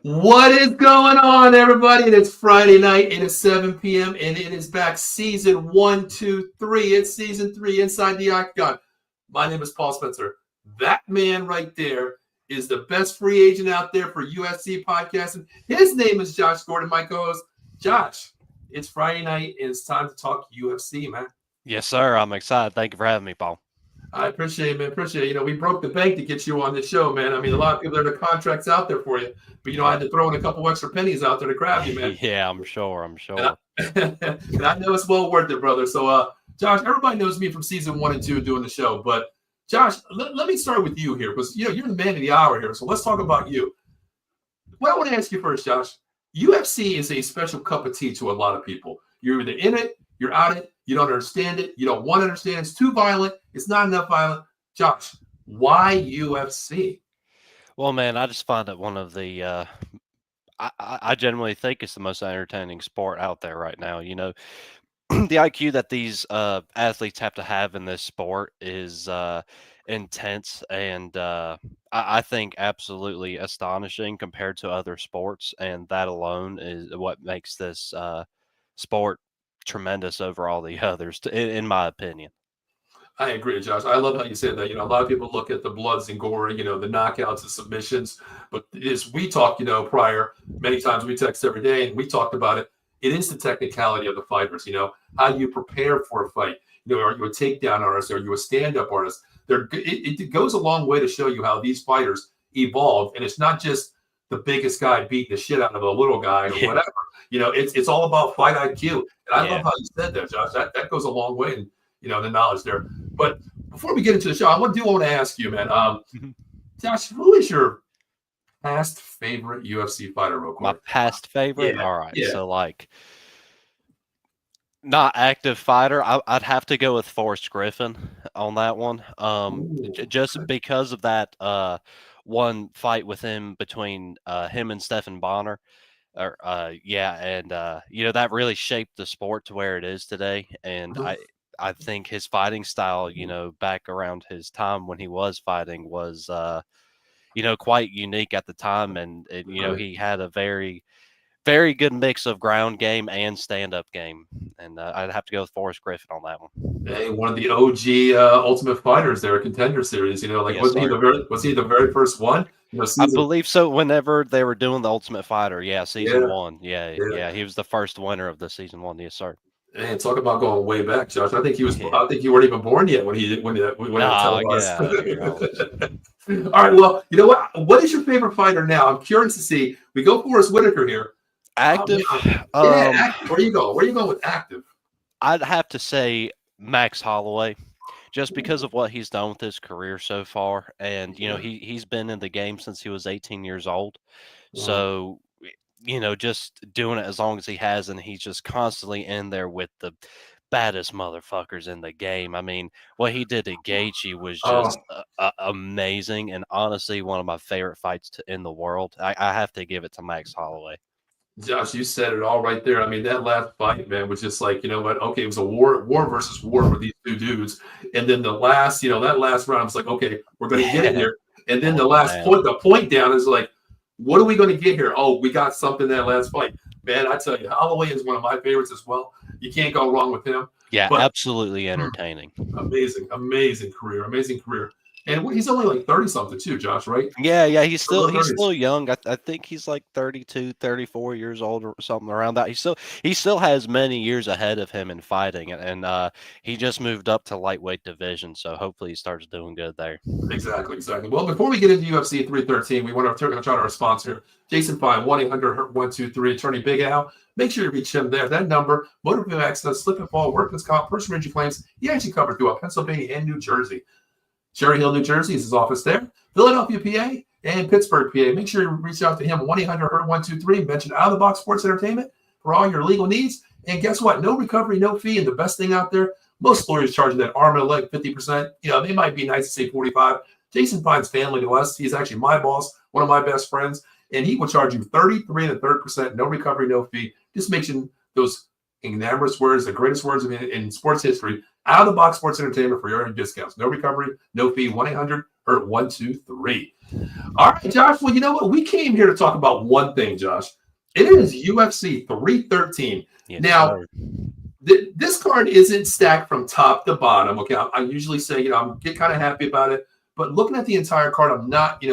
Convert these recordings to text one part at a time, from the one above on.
What is going on, everybody? And it's Friday night. It is 7 p.m. and it is back season 1, 2, 3. It's season 3 inside the Octagon. My name is Paul Spencer. That man right there is the best free agent out there for UFC podcasting. His name is Josh Gordon, my co-host. Josh, it's Friday night and it's time to talk UFC, man. Yes, sir. I'm excited. Thank you for having me, Paul. I appreciate it, man. Appreciate it. We broke the bank to get you on this show, man. I mean, a lot of people, there are contracts out there for you. But, I had to throw in a couple extra pennies out there to grab you, man. Yeah, I'm sure. And I know it's well worth it, brother. So, Josh, everybody knows me from season 1 and 2 doing the show. But, Josh, let me start with you here because, you're the man of the hour here. So let's talk about you. What I want to ask you first, Josh, UFC is a special cup of tea to a lot of people. You're either in it, you're out it, you don't understand it, you don't want to understand it. It's too violent. It's not enough violent. Josh, why UFC? Well, man, I just find it one of the I generally think it's the most entertaining sport out there right now. The IQ that these athletes have to have in this sport is intense and I think absolutely astonishing compared to other sports, and that alone is what makes this sport tremendous over all the others, in my opinion. I agree, Josh. I love how you said that. A lot of people look at the bloods and gore, the knockouts and submissions. But as we talked, prior, many times we text every day and we talked about it. It is the technicality of the fighters, how you prepare for a fight. Are you a takedown artist? Are you a stand-up artist? It goes a long way to show you how these fighters evolve. And it's not just the biggest guy beating the shit out of a little guy or whatever. It's all about fight IQ. And I love how you said that, Josh. That goes a long way in, the knowledge there. But before we get into the show, I want to ask you, man. Josh, who is your past favorite UFC fighter, real quick? My past favorite? Yeah, All right. yeah. So, not active fighter. I'd have to go with Forrest Griffin on that one. Just because of that one fight with him between him and Stephan Bonner. That really shaped the sport to where it is today. And I think his fighting style, back around his time when he was fighting was, quite unique at the time. And he had a very, very good mix of ground game and stand-up game. And I'd have to go with Forrest Griffin on that one. Hey, one of the OG Ultimate Fighters there, Contender Series. Yes, was he the very first one? I believe so. Whenever they were doing the Ultimate Fighter, season 1. Yeah, he was the first winner of the season 1. Yes, sir. Man, talk about going way back, Josh. I think he was. I think you weren't even born yet when he televised. All right. Well, you know what? What is your favorite fighter now? I'm curious to see. We go Forrest Whitaker here. Active. Active. Where you go? Where you going with active? I'd have to say Max Holloway, just because of what he's done with his career so far, and he's been in the game since he was 18 years old. Wow. So. Just doing it as long as he has, and he's just constantly in there with the baddest motherfuckers in the game. I mean, what he did to Gaethje was just amazing, and honestly, one of my favorite fights in the world. I have to give it to Max Holloway. Josh, you said it all right there. I mean, that last fight, man, was just like, okay, it was a war versus war for these two dudes. And then the last, that last round, I was like, okay, we're going to get in here. And then the point down is like, what are we going to get here? Oh, we got something that last fight. Man, I tell you, Holloway is one of my favorites as well. You can't go wrong with him. Yeah, absolutely entertaining. Amazing career. And he's only like 30-something too, Josh, right? Yeah, he's still young. I think he's like 32, 34 years old or something around that. He still has many years ahead of him in fighting, and he just moved up to lightweight division, so hopefully he starts doing good there. Exactly. Well, before we get into UFC 313, we want to turn our sponsor, Jason Fine, 1-800-123, Attorney Big Al. Make sure you reach him there. That number, motor accident, slip and fall, workman's comp, personal injury claims, he actually covered throughout Pennsylvania and New Jersey. Cherry Hill, New Jersey is his office there. Philadelphia, PA, and Pittsburgh, PA. Make sure you reach out to him, 1-800-123. Mention Out of the Box Sports Entertainment for all your legal needs. And guess what? No recovery, no fee. And the best thing out there, most lawyers charging that arm and a leg 50%. They might be nice to say 45. Jason Fine's family to us. He's actually my boss, one of my best friends. And he will charge you 33 1/3%, no recovery, no fee. Just mention those enormous words, the greatest words in sports history. Out of the Box Sports Entertainment for your discounts. No recovery, no fee. 1-800-123. All right, Josh. Well, you know what? We came here to talk about one thing, Josh. It is UFC 313. Yes, Now, sir. this card isn't stacked from top to bottom. Okay, I usually say, I'm get kind of happy about it, but looking at the entire card, I'm not,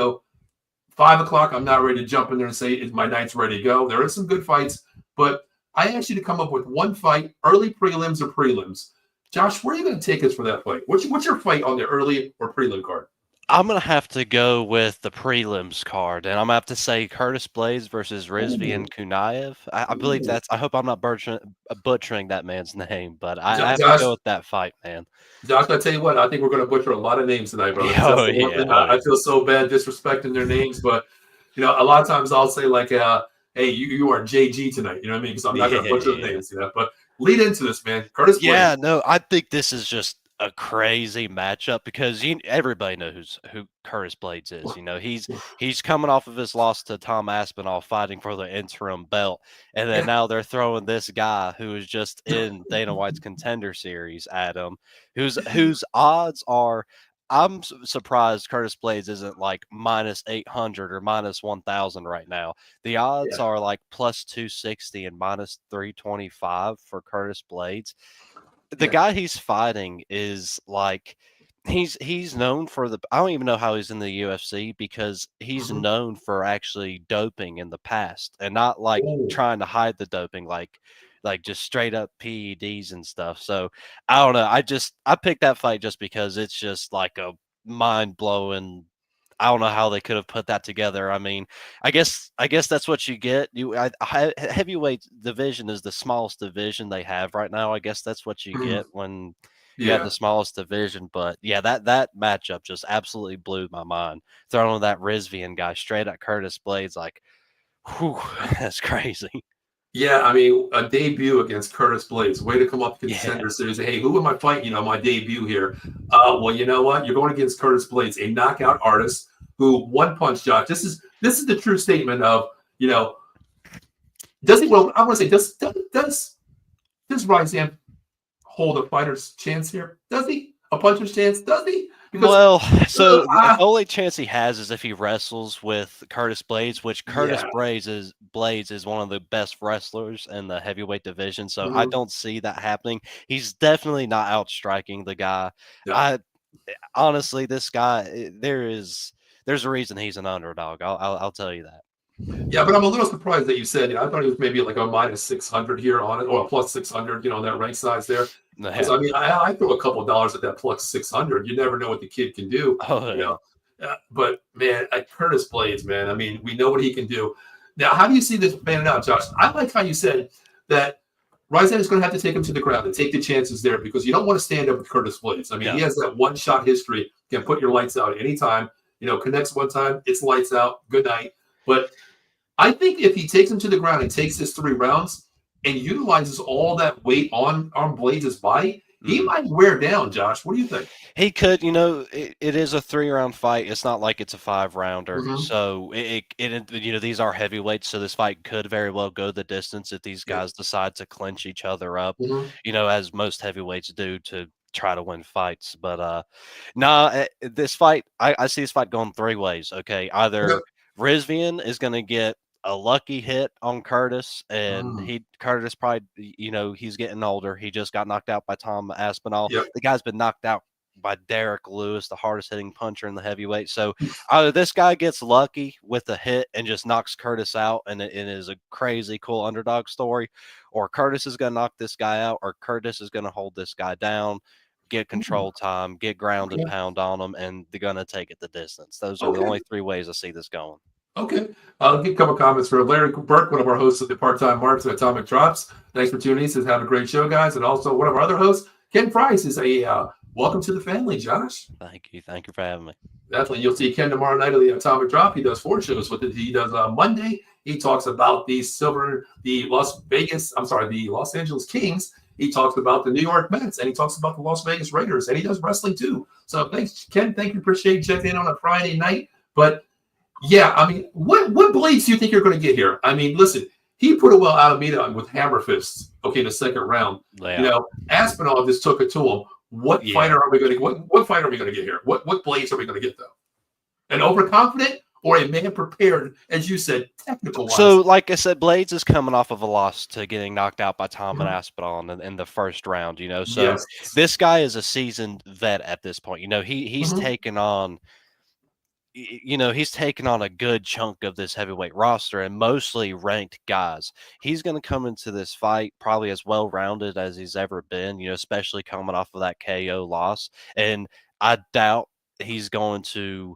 5 o'clock. I'm not ready to jump in there and say my night's ready to go. There are some good fights, but I asked you to come up with one fight, early prelims or prelims. Josh, where are you going to take us for that fight? What's your fight on the early or prelim card? I'm gonna have to go with the prelims card, and I'm gonna have to say Curtis Blades versus Ooh, Rizvian Kunaev. I believe ooh. that's. I hope I'm not butchering that man's name, but I have to Josh, go with that fight, man. Josh, I tell you what, I think we're going to butcher a lot of names tonight, brother. Because that's Oh the one yeah, thing oh I yeah, feel so bad disrespecting their names. But a lot of times I'll say like, "Hey, you are JG tonight." You know what I mean? Because I'm not going to yeah, butcher the yeah. names. But lead into this, man. Curtis Yeah, Blades. no, I think this is just a crazy matchup because everybody knows who Curtis Blades is. He's coming off of his loss to Tom Aspinall, fighting for the interim belt, and then Yeah. now they're throwing this guy who is just in Dana White's Contender Series at him, whose odds are. I'm surprised Curtis Blades isn't like minus 800 or minus 1,000 right now. The odds Yeah. are like plus 260 and minus 325 for Curtis Blades. The Yeah. guy he's fighting is like he's known for the I don't even know how he's in the UFC because he's Mm-hmm. known for actually doping in the past and not like Oh, trying to hide the doping like just straight up PEDs and stuff. So I don't know. I picked that fight just because it's just like a mind blowing. I don't know how they could have put that together. I mean, I guess that's what you get. Heavyweight division is the smallest division they have right now. I guess that's what you mhm. get when you have Yeah. the smallest division. But yeah, that matchup just absolutely blew my mind. Throwing that Rizvian guy straight at Curtis Blades, like, whew, that's crazy. Yeah, I mean, a debut against Curtis Blades. Way to come up Yeah. contender series. Hey, who am I fighting? My debut here. Well, you know what? You're going against Curtis Blades, a knockout artist who one punch Josh. This is the true statement of you know does he? Well, I want to say does Ryzan hold a fighter's chance here? Does he? A puncher's chance? Does he? Because Well, so the ah, only chance he has is if he wrestles with Curtis Blades, which Curtis yeah, Blades is one of the best wrestlers in the heavyweight division. So I mhm, don't see that happening. He's definitely not outstriking the guy. yeah. I honestly, this guy, there's a reason he's an underdog. I'll tell you that. Yeah, but I'm a little surprised that you said, I thought he was maybe like a minus 600 here on it, or a plus 600, on that rank size there. Because Yeah. I mean, I throw a couple of dollars at that plus 600. You never know what the kid can do, Oh you yeah. know. But man, at Curtis Blades, man, I mean, we know what he can do. Now, how do you see this panning out, Josh? I like how you said that Ryzen is going to have to take him to the ground and take the chances there because you don't want to stand up with Curtis Blades. I mean, he Yeah. has that one shot history, can put your lights out anytime. Connects one time, it's lights out, good night. But I think if he takes him to the ground and takes his 3 rounds and utilizes all that weight on Blades' body, he Mhm. might wear down, Josh. What do you think? He could, it is a 3 round fight. It's not like it's a 5 rounder. Mm-hmm. So these are heavyweights. So this fight could very well go the distance if these Yeah. guys decide to clinch each other up, Mm-hmm. as most heavyweights do to try to win fights. But nah, this fight, I see this fight going 3 ways. Okay. Okay. Either Rizvian is going to get a lucky hit on Curtis, and Mm. Curtis probably, he's getting older. He just got knocked out by Tom Aspinall. Yep. The guy's been knocked out by Derek Lewis, the hardest hitting puncher in the heavyweight. So either this guy gets lucky with a hit and just knocks Curtis out, and it is a crazy cool underdog story, or Curtis is going to knock this guy out, or Curtis is going to hold this guy down, get Mm. control time, get ground and Okay. pound on him, and they're going to take it the distance. Those are the Okay. only 3 ways I see this going. Okay. I'll get a couple comments for Larry Burke, one of our hosts of the Part-Time Marks and Atomic Drops. Thanks for tuning in. Says have a great show, guys. And also one of our other hosts, Ken Price, is a welcome to the family, Josh. Thank you. Thank you for having me. Definitely. You'll see Ken tomorrow night of the Atomic Drop. He does 4 shows with it. He does Monday. He talks about the Los Angeles Kings. He talks about the New York Mets, and he talks about the Las Vegas Raiders, and he does wrestling too. So thanks, Ken. Thank you. Appreciate you checking in on a Friday night. But yeah, I mean, what blades do you think you're going to get here? I mean, listen, he put a well Alameda with hammer fists. Okay, in the second round. Yeah. Aspinall just took it to him. What Yeah. fighter are we going to? What fighter are we going to get here? What blades are we going to get though? An overconfident or a man prepared, as you said, technical wise? So, like I said, Blades is coming off of a loss to getting knocked out by Tom and Mhm. Aspinall in the first round, So Yes. this guy is a seasoned vet at this point. He's Mhm. taken on he's taken on a good chunk of this heavyweight roster and mostly ranked guys. He's going to come into this fight probably as well rounded as he's ever been, especially coming off of that KO loss. And I doubt he's going to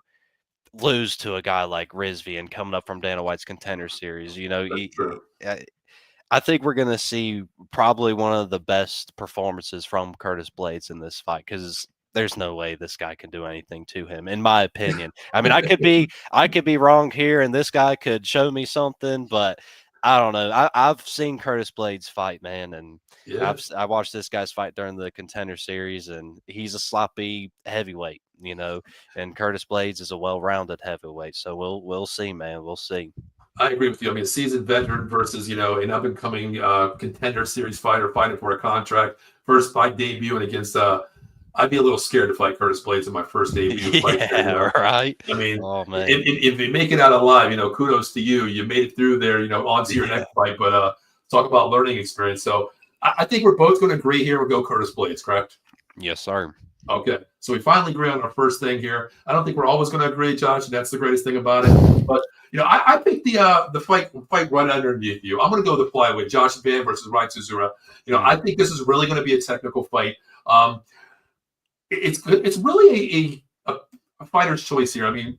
lose to a guy like Rizvi and coming up from Dana White's Contender Series. That's true. I think we're going to see probably one of the best performances from Curtis Blades in this fight because there's no way this guy can do anything to him, in my opinion. I mean, I could be wrong here, and this guy could show me something, but I don't know. I've seen Curtis Blades fight, man, and Yeah. I watched this guy's fight during the Contender Series, and he's a sloppy heavyweight, and Curtis Blades is a well-rounded heavyweight. So we'll see, man. We'll see. I agree with you. I mean, a seasoned veteran versus, an up and coming Contender Series fighter fighting for a contract. First fight debuting against, I'd be a little scared to fight Curtis Blades in my first debut fight. Yeah, right. I mean, Oh man, if you make it out alive, kudos to you. You made it through there, on to your next fight. But talk about learning experience. So I think we're both going to agree here. We'll go Curtis Blades, correct? yes, sir. Okay, so we finally agree on our first thing here. I don't think we're always going to agree, Josh, and that's the greatest thing about it. But I picked the fight right underneath you. I'm going to go the flyweight, Josh Van versus Ryan Tuzura. I think this is really going to be a technical fight. It's good. It's really a fighter's choice here. I mean,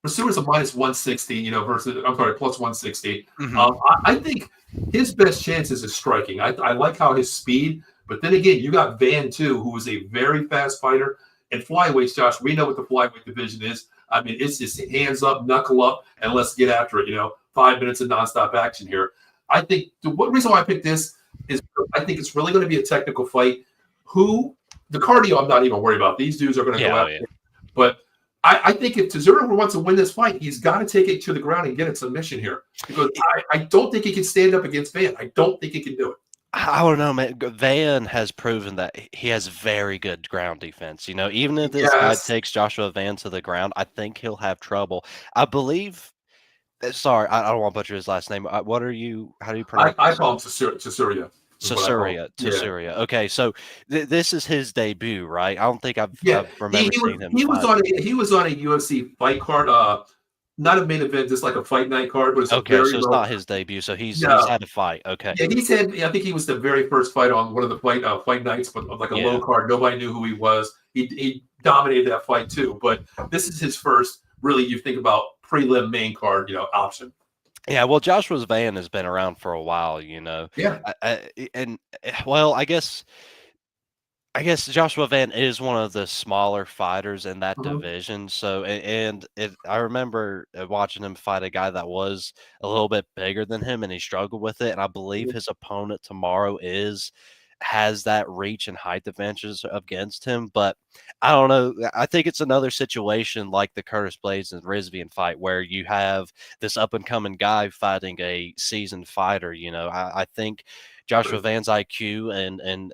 Tuzura's a minus 160, versus plus 160. Mm-hmm. I think his best chances is striking. I like how his speed. But then again, you got Van, too, who is a very fast fighter. And flyweights, Josh, we know what the flyweight division is. I mean, it's just hands up, knuckle up, and let's get after it. 5 minutes of nonstop action here. I think the reason why I picked this is I think it's really going to be a technical fight. The cardio, I'm not even worried about. These dudes are going to go out. Yeah. But I think if Tuzura wants to win this fight, he's got to take it to the ground and get a submission here. Because I don't think he can stand up against Van. I don't think he can do it. I don't know, man. Van has proven that he has very good ground defense. Even if this guy takes Joshua Van to the ground, I think he'll have trouble. I believe. Sorry, I don't want to butcher his last name. How do you pronounce it? I call him Tsuria. Tsuria. Okay, so this is his debut, right? I don't think I remember seeing him. He was on a UFC fight card. Not a main event, just like a fight night card. But it's not his debut, so he's had a fight. Okay. Yeah, he's had. I think he was the very first fight on one of the fight nights, but like a low card. Nobody knew who he was. He dominated that fight too. But this is his first. Really, you think about prelim main card, option. Yeah, well, Joshua Van has been around for a while, Yeah, I guess Joshua Van is one of the smaller fighters in that division. So, I remember watching him fight a guy that was a little bit bigger than him, and he struggled with it. And I believe his opponent tomorrow has that reach and height advantages against him. But I don't know. I think it's another situation like the Curtis Blades and Rizvian fight where you have this up and coming guy fighting a seasoned fighter. I think Joshua Van's IQ and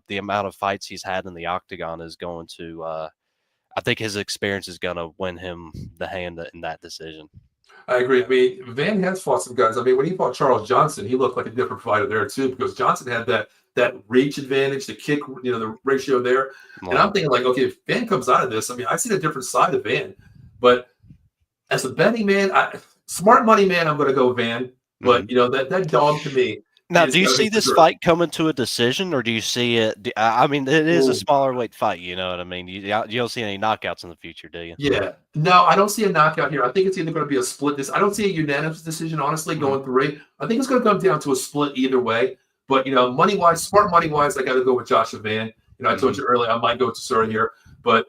the amount of fights he's had in the Octagon is going to I think his experience is going to win him the hand in that decision. I agree. I mean, Van has fought some guys. I mean, when he fought Charles Johnson, he looked like a different fighter there too, because Johnson had that reach advantage, the kick, the ratio there. Wow. And I'm thinking like, okay, if Van comes out of this, I mean, I see a different side of Van. But as a betting man, smart money man, I'm going to go Van. But that dog to me. Now, do you see this fight coming to a decision, or do you see it? I mean, it is a smaller weight fight. You know what I mean? You don't see any knockouts in the future, do you? Yeah. No, I don't see a knockout here. I think it's either going to be a split. I don't see a unanimous decision, honestly, going through. I think it's going to come down to a split either way. But, money-wise, smart money-wise, I got to go with Joshua Van. I told you earlier I might go to Tsuria here. But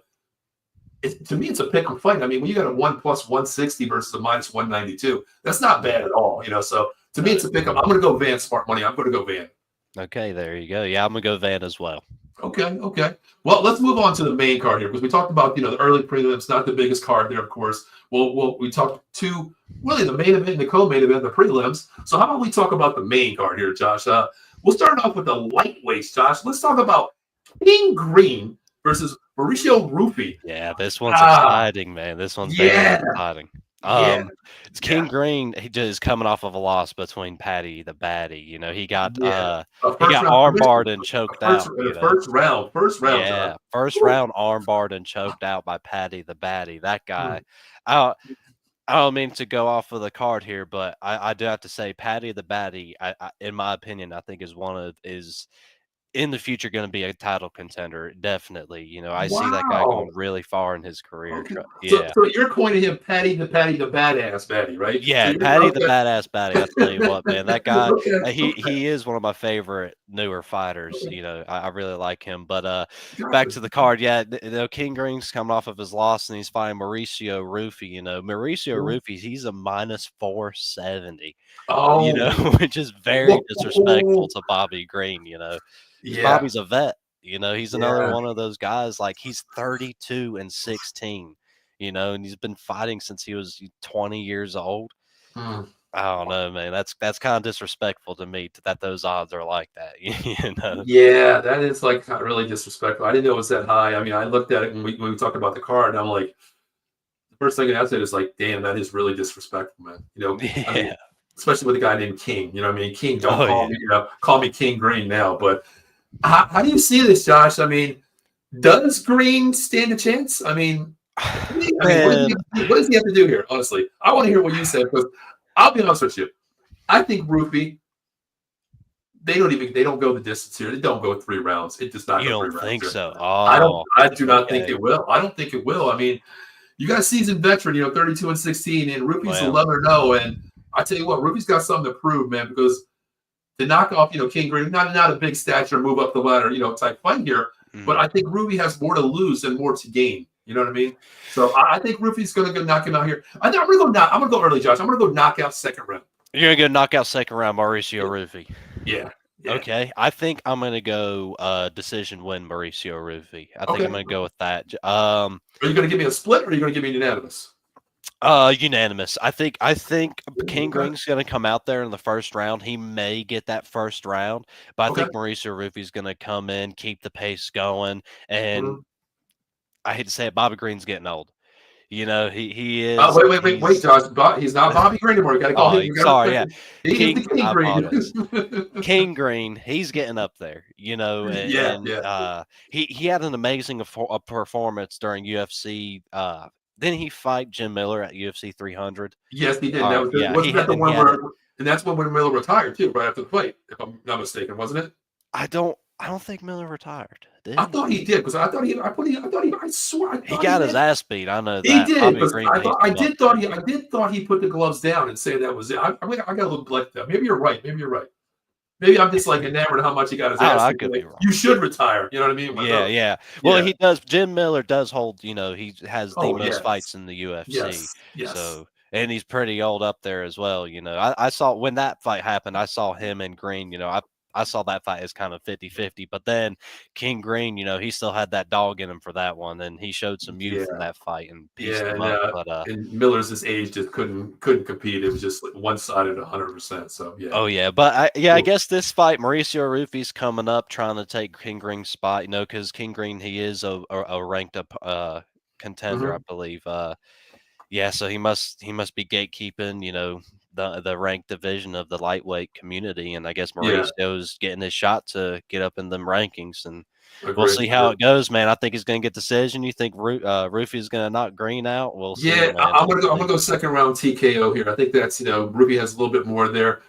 to me, it's a pick 'em fight. I mean, when you got a 1 plus 160 versus a minus 192, that's not bad at all, So to me, it's a pick 'em. I'm going to go Van, smart money. I'm going to go Van. Okay, there you go. Yeah, I'm going to go Van as well. Okay. Well, let's move on to the main card here because we talked about, the early prelims, not the biggest card there, of course. Well, we talked to really the main event and the co-main event, the prelims. So how about we talk about the main card here, Josh? We'll start off with the lightweights, Josh. Let's talk about King Green versus Mauricio Rufy. Yeah, this one's Ah, exciting, man. This one's very yeah, exciting. yeah, It's King yeah, Green. He just is coming off of a loss between Patty the Batty. You know, yeah. A he first got round, armbarred and a choked first, out. in You the know, first round, John. yeah, first Woo. round armbarred and choked out by Patty the Batty. That guy. Mm. I I don't mean to go off of the card here, but I do have to say Patty the Batty. In my opinion, I think is in the future going to be a title contender. Definitely. You know, I see that guy Wow. going really far in his career. Okay. So, Yeah. so you're coining him Patty the badass Patty, right? So Yeah, you're Patty the okay. Badass Batty. I tell you what, man, that guy, Okay, okay, he is one of my favorite newer fighters. okay. You know, I really like him. But back Gotcha. to the card, yeah, King Green's coming off of his loss, and he's fighting Mauricio Rufy. You know, Mauricio Mhm. Rufy, he's a minus 470. You know, Oh, which is very disrespectful whoa. to Bobby Green. You know, because Yeah, Bobby's a vet. You know, he's another yeah. one of those guys. Like he's 32 and 16. You know, and he's been fighting since he was 20 years old. Mm. I don't know, man. That's kind of disrespectful to me that those odds are like that. You know? Yeah, that is like really disrespectful. I didn't know it was that high. I mean, I looked at it when we talked about the card, and I'm like, the first thing I said is like, damn, that is really disrespectful, man. I mean, Yeah. especially with a guy named King. You know what I mean? King, don't Oh call yeah. me, call me King Green now. But how do you see this, Josh? I mean, does Green stand a chance? I mean, Man, what does he have to do here? Honestly, I want to hear what you say because I'll be honest with you. I think Rufy, they don't go the distance here. They don't go 3 rounds. It does not you go three don't rounds think here. so? Oh, I do not think okay. it will. I don't think it will. I mean, you got a seasoned veteran, 32 and 16, and Rufy's Well, 11-0. And I tell you what, Rufy's got something to prove, man, because to knock off, King Green, not a big stature, move up the ladder, type fight here. But mhm. I think Ruby has more to lose and more to gain. You know what I mean? So I think Rufy's going to go knock him out here. I'm going to go I'm going to go early, Josh. I'm going to go knockout second round. You're gonna go knockout second round Mauricio Rufy. Yeah, yeah. Okay, I think I'm gonna go decision win Mauricio Rufy. I think I'm Okay. gonna go with that. Are you going to give me a split or are you going to give me unanimous? Unanimous. I think King Okay. Green's gonna come out there in the first round. He may get that first round, but I Okay. think Mauricio Rufy's gonna come in, keep the pace going, and Mhm. I hate to say it, Bobby Green's getting old. You know, he is Wait, he's Josh. He's not Bobby Green anymore. You got to call oh him. You got to sorry, respect yeah. him. He is the King King I Green. apologize. King Green, he's getting up there, you know, Yeah, and yeah. he had an amazing performance during UFC. Didn't he fight Jim Miller at UFC 300? Yes, he did. That was Yeah, wasn't that the he one had where, a. and that's when Miller retired too, right after the fight, if I'm not mistaken, wasn't it? I don't think Miller retired. Did I he? thought he did because I swear I He thought he got his did. ass beat. I know He that. did Bobby because Green paced him up there. I did thought he put the gloves down and say that was it. I got to look like that. Maybe you're right. Maybe you're right. Maybe I'm just like enamored how much he got his I don't know. ass I beat. could be Like, wrong. you should retire. You know what I mean? I'm like, Yeah, oh, yeah. Well, yeah. he does. Jim Miller does hold. You know, he has the Oh, most yes. fights in the UFC. Yes. Yes. So, and he's pretty old up there as well. You know, I saw when that fight happened. I saw him and Green. You know, I saw that fight as kind of 50-50. But then King Green, you know, he still had that dog in him for that one, and he showed some Yeah. youth in that fight and pieced Yeah. him up. But And Miller's this age just couldn't compete. It was just like one sided 100%. So yeah. oh yeah, but I Cool. guess this fight, Mauricio Rufy's coming up, trying to take King Green's spot. You know, because King Green he is a ranked up contender, I Mhm. believe. Yeah, so he must be gatekeeping. You know, the ranked division of the lightweight community, and I guess Yeah. Mauricio's getting his shot to get up in them rankings, and we'll Agreed. see how it goes, man. I think he's going to get decision. You think Rufy's going to knock Green out? We'll see, Yeah, man. I'm We'll gonna see. go second round TKO here. I think that's Ruby has a little bit more there.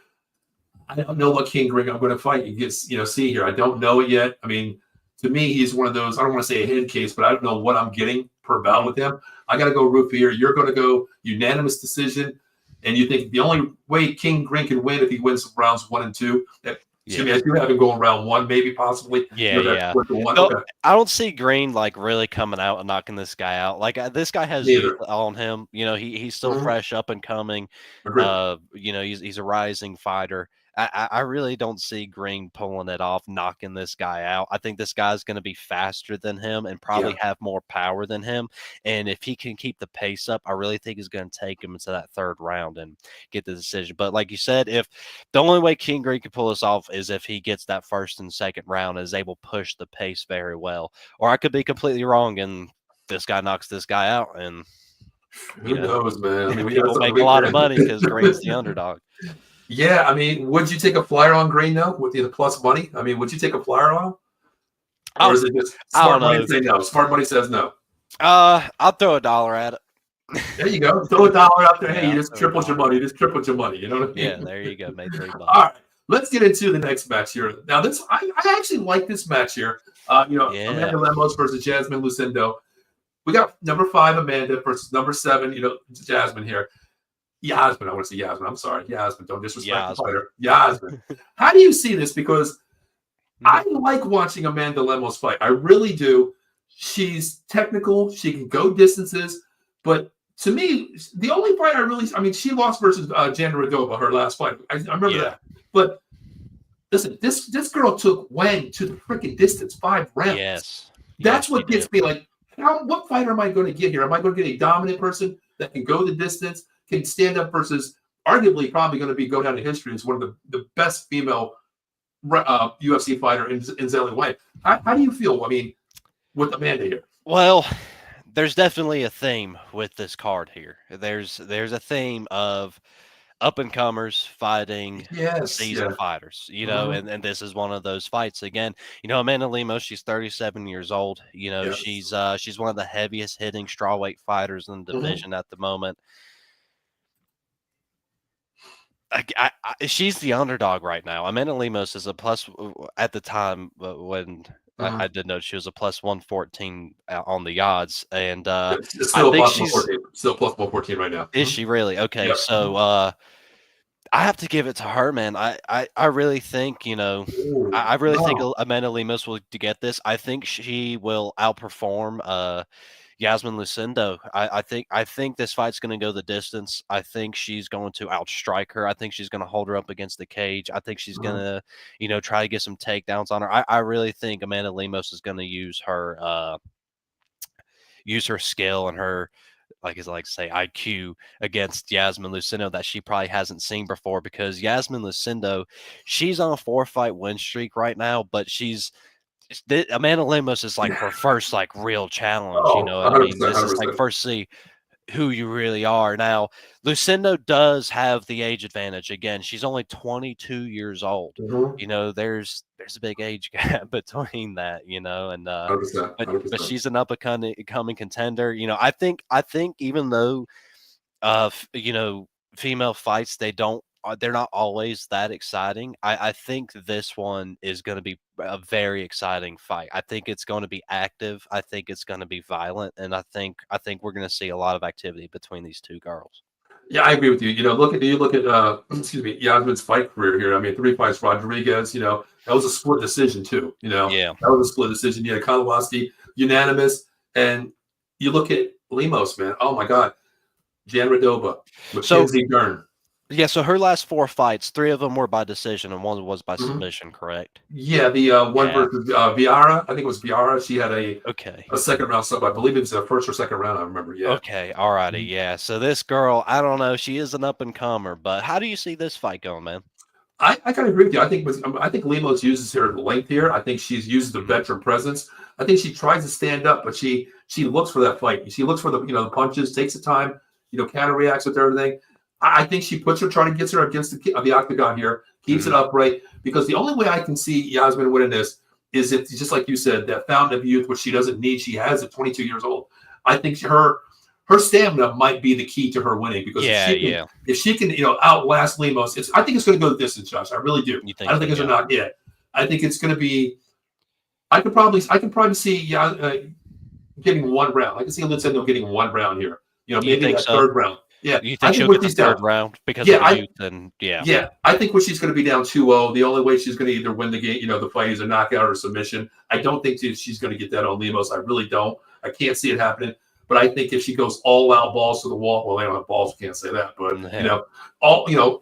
I don't know what King Green I'm going to fight. You get see here. I don't know it yet. I mean, to me, he's one of those. I don't want to say a head case, but I don't know what I'm getting per bout Mhm. with him. I got to go Rufy here. You're going to go unanimous decision, and you think the only way King Green can win if he wins rounds 1 and 2. Excuse me, I Yes. do have him going round 1, maybe possibly. Yeah, That's yeah. split to one. No, Okay, I don't see Green like really coming out and knocking this guy out. Like this guy has youth neither. on him. You know, he's still Mhm. fresh, up and coming. Agreed. You know, he's a rising fighter. I really don't see Green pulling it off, knocking this guy out. I think this guy's going to be faster than him and Yeah. probably have more power than him. And if he can keep the pace up, I really think he's going to take him into that third round and get the decision. But like you said, if the only way King Green can pull this off is if he gets that first and second round and is able to push the pace very well. Or I could be completely wrong and this guy knocks this guy out and Who knows, man? I mean, we got people some make a lot of money because Green's the underdog. Yeah, I mean, would you take a flyer on Green though with the plus money? I mean, would you take a flyer on him, or is it just I smart don't money know. say no? Smart money says no. I'll throw $1 at it. There you go. Throw $1 out there. Yeah, Hey, you I'll just throw tripled your $1. money. You just tripled your money. You know what I mean? Yeah, there you go. Made $3. All right, let's get into the next match here. Now, I actually like this match here. Yeah. Amanda Lemos versus Jasmine Lucindo. We got number 5 Amanda versus number 7, Jasmine here. Yasmin, I want to say Yasmin. I'm sorry, Yasmin. Don't disrespect the fighter. Yasmin. How do you see this? Because I like watching Amanda Lemos fight. I really do. She's technical. She can go distances. But to me, the only fight she lost versus Jana Radova, her last fight. I remember that. But listen, this girl took Wang to the freaking distance, 5 rounds. Yes. That's what gets me like, what fighter am I going to get here? Am I going to get a dominant person that can go the distance, can stand up versus arguably probably going to go down to history as one of the best female UFC fighter in Zhang Wei? How do you feel? I mean, with Amanda here? Well, there's definitely a theme with this card here. There's a theme of up and comers fighting seasoned fighters, and this is one of those fights again. Amanda Lemos, she's 37 years old. She's one of the heaviest hitting strawweight fighters in the division at the moment. She's the underdog right now. Amanda Lemos is a plus at the time when I did know she was a plus 114 on the odds, and still plus 114 right now. Is she really? Okay, so I have to give it to her, man. I really think I really think Amanda Lemos will get this. I think she will outperform Jasmine Lucindo. I think this fight's going to go the distance. I think she's going to outstrike her. I think she's going to hold her up against the cage. I think she's going to, try to get some takedowns on her. I really think Amanda Lemos is going to use her skill and her, like I like to say, IQ against Jasmine Lucindo that she probably hasn't seen before, because Jasmine Lucindo, she's on a 4-fight win streak right now, but Amanda Lemos is like her first real challenge. You know what I mean? This is first see who you really are. Now, Lucindo does have the age advantage. Again, she's only 22 years old. There's a big age gap between that, and 100%. But she's an up and coming contender. I think even though female fights, they're not always that exciting. I think this one is going to be a very exciting fight. I think it's going to be active. I think it's going to be violent, and I think we're going to see a lot of activity between these two girls. Yeah, I agree with you. You look at excuse me, Yasmin's fight career here. I mean, 3 fights, Rodriguez. That was a split decision too. Yeah, that was a split decision. You had Konowski unanimous, and you look at Lemos, man. Oh my God, Jan Radova, Mackenzie Dern. Yeah, so her last 4 fights, 3 of them were by decision and 1 was by submission, correct? Yeah, the one versus Viara, I think it was Viara. She had a second round sub. I believe it was the first or second round, I remember. Yeah. Okay, all righty, yeah. So this girl, I don't know, she is an up-and-comer, but how do you see this fight going, man? I kind of agree with you. I think Lemos uses her length here. I think she's used the veteran presence. I think she tries to stand up, but she looks for that fight. She looks for the punches, takes the time, counter reacts with everything. I think she puts her, trying to get her against the octagon here, keeps it upright, because the only way I can see Yasmin winning this is if, just like you said, that fountain of youth, which she doesn't need, she has at 22 years old. I think her stamina might be the key to her winning, because if she can outlast Lemos, I think it's going to go the distance, Josh. I really do. I don't think it's not yet. I think it's going to be. I can probably see getting 1 round. I can see Lucindo getting 1 round here. Maybe that third round. Yeah, you think she'll get the third round because of the youth? And I think when she's going to be down 2-0, the only way she's going to either win the game, the fight, is a knockout or submission. I don't think she's going to get that on Lemos. I really don't. I can't see it happening. But I think if she goes all out balls to the wall, well, they don't have balls, you can't say that. But Yeah.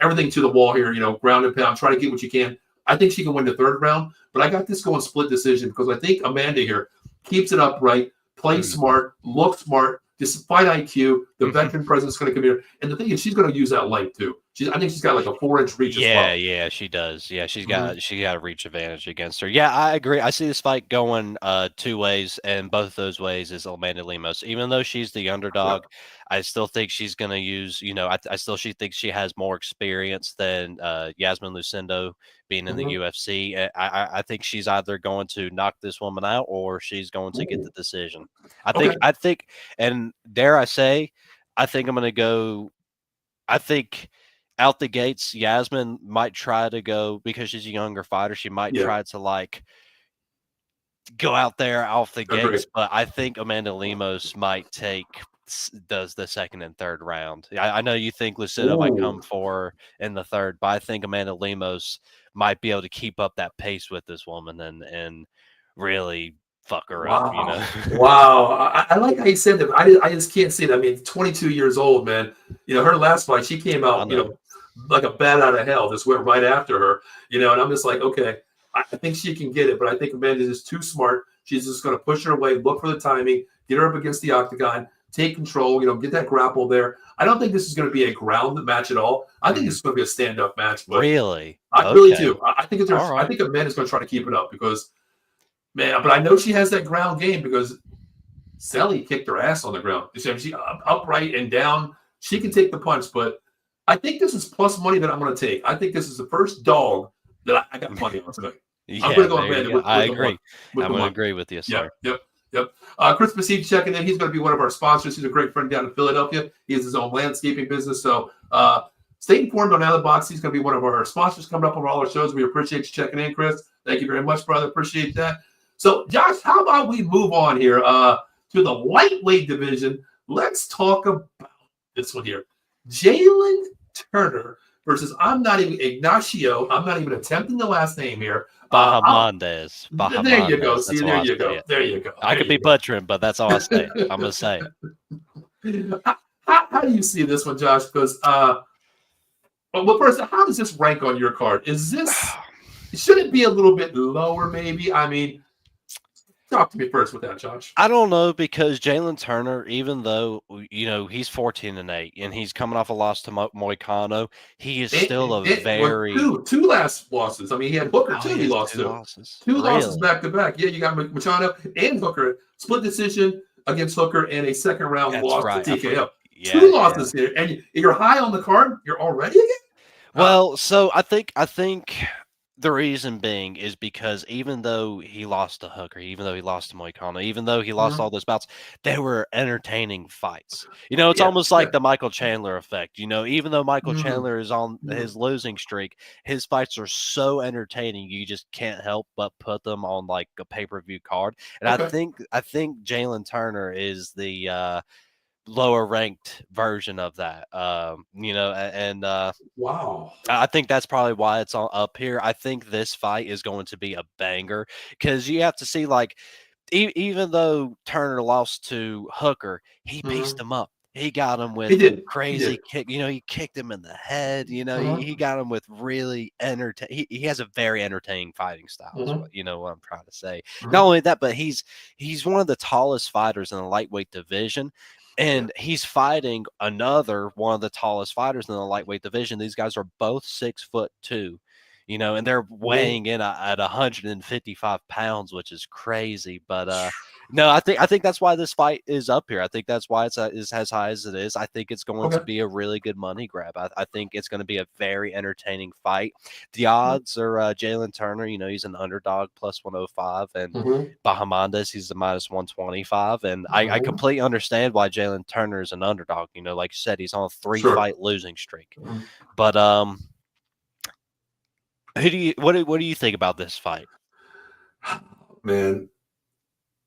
everything to the wall here. Ground and pound, try to get what you can. I think she can win the third round. But I got this going split decision because I think Amanda here keeps it upright, plays smart, looks smart, despite IQ. The veteran presence is going to come here, and the thing is, she's going to use that length too. I think she's got like a 4-inch reach as well. Yeah, she does. Yeah, she got a reach advantage against her. Yeah, I agree. I see this fight going two ways, and both of those ways is Amanda Lemos. Even though she's the underdog, I still think she's going to use. She thinks she has more experience than Yasmin Lucindo being in the UFC. I think she's either going to knock this woman out or she's going to get the decision. I think, and dare I say, I think I'm going to go. I think out the gates, Yasmin might try to go because she's a younger fighter. She might try to go out there off the gates, but I think Amanda Lemos might does the second and third round. I know you think Lucido might come for in the third, but I think Amanda Lemos might be able to keep up that pace with this woman and really fuck her up. Wow. I like how you said that. I just can't see it. I mean, 22 years old, man. Her last fight, she came out, like a bat out of hell, just went right after her, and I'm just like, okay, I think she can get it, but I think Amanda's just too smart. She's just going to push her away, look for the timing, get her up against the octagon, take control, get that grapple there. I don't think this is going to be a ground match at all. I think it's going to be a stand-up match. But really? I really do. I think I think Amanda's going to try to keep it up because, man, but I know she has that ground game because Sally kicked her ass on the ground. She upright and down. She can take the punch, but I think this is plus money that I'm going to take. I think this is the first dog that I got money on tonight. Yeah, I'm going to go Amanda with I agree. I'm going to agree with you, sir. Yep. Chris Basile checking in. He's going to be one of our sponsors. He's a great friend down in Philadelphia. He has his own landscaping business. So stay informed on Out of the Box. He's going to be one of our sponsors coming up on all our shows. We appreciate you checking in, Chris. Thank you very much, brother. Appreciate that. So, Josh, how about we move on here to the lightweight division? Let's talk about this one here. Jalen Turner versus I'm not even attempting the last name here. Bahamondes. There you go. See, there you go. There you go. I could be butchering, but that's all I say. I'm going to say it. How do you see this one, Josh? Because, well, first, how does this rank on your card? Should it be a little bit lower, maybe? I mean, talk to me first with that, Josh. I don't know because Jalen Turner, even though he's 14-8 and he's coming off a loss to Moicano, he is still very two last losses. I mean, he had Hooker too. He lost two losses back to back. Yeah, you got Moicano and Hooker split decision against Hooker and a second round loss to TKO. Two losses here, and you're high on the card. You're already again. Well, so I think the reason being is because even though he lost to Hooker, even though he lost to Moicano, even though he lost all those bouts, they were entertaining fights. It's almost like the Michael Chandler effect. Even though Michael Chandler is on his losing streak, his fights are so entertaining, you just can't help but put them on like a pay-per-view card. And I think Jalen Turner is the lower ranked version of that, wow. I think that's probably why it's up here. I think this fight is going to be a banger because you have to see even though Turner lost to Hooker, he pieced him up. He got him with crazy kick. He kicked him in the head. He got him with really entertaining. He has a very entertaining fighting style. Is what I'm trying to say. Not only that, but he's one of the tallest fighters in the lightweight division. And he's fighting another one of the tallest fighters in the lightweight division. These guys are both 6'2", and they're weighing in at 155 pounds, which is crazy. But no, I think that's why this fight is up here. I think that's why it's as high as it is. I think it's going to be a really good money grab. I think it's going to be a very entertaining fight. The odds are Jalen Turner, he's an underdog plus 105, and Bahamondes, he's a minus 125. And I completely understand why Jalen Turner is an underdog. Like you said, he's on a 3-fight losing streak. But what do you think about this fight? Man,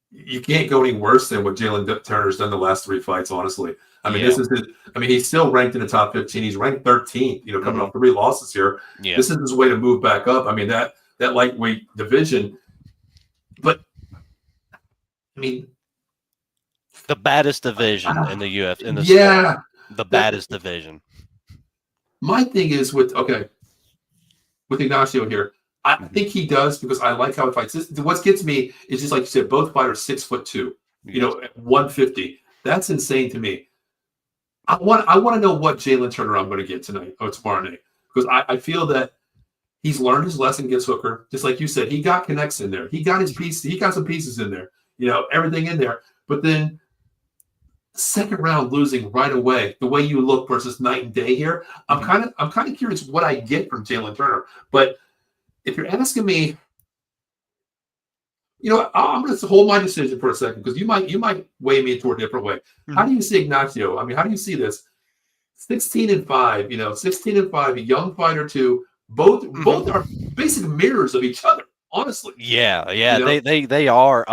you can't go any worse than what Jalen Turner's done the last 3 fights, honestly. I mean, this is he's still ranked in the top 15. He's ranked 13th, coming off 3 losses here. Yeah. This is his way to move back up. I mean, that lightweight division. But, I mean, The baddest division in the in the sport. Yeah. The baddest division. My thing is with Ignacio here. I think he does because I like how he fights. What gets me is just like you said, both fighters 6'2", Yes. 150. That's insane to me. I want to know what Jalen Turner I'm going to get tonight or tomorrow night, because I feel that he's learned his lesson against Hooker. Just like you said, he got connects in there. He got his piece. He got some pieces in there. Everything in there. But then second round losing right away, the way you look versus night and day here. I'm kind of curious what I get from Jalen Turner. But if you're asking me, I'm going to hold my decision for a second, because you might weigh me into a different way. How do you see Ignacio? I mean, how do you see this? 16-5, 16-5, a young fighter too. Both are basic mirrors of each other. Honestly. Yeah, they are.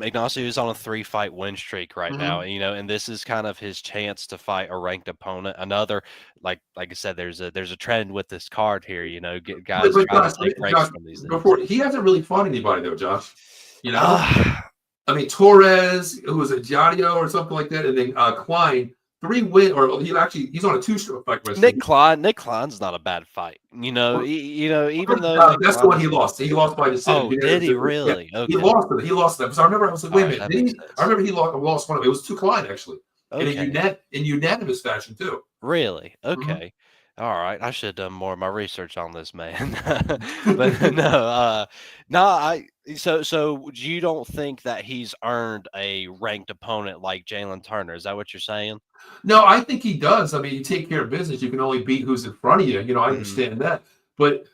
Ignacio is on a 3-fight win streak right now, and this is kind of his chance to fight a ranked opponent. Another, like I said, there's a trend with this card here. Get guys trying to take breaks from these things. Before, he hasn't really fought anybody though, Josh. I mean, Torres, who was a Jadio or something like that, and then Klein. 3 win, or he's on a 2-stroke fight. Nick Klein's not a bad fight. Even though that's the one he lost. He lost by decision. Oh, did he really? Yeah, okay. He lost it. Because I remember I was like, wait a minute, did he? I remember he lost one of it. It was to Klein actually, in unanimous fashion too. Really? Okay. All right. I should have done more of my research on this man. But so you don't think that he's earned a ranked opponent like Jalen Turner? Is that what you're saying? No, I think he does. I mean, you take care of business, you can only beat who's in front of you. I understand that. But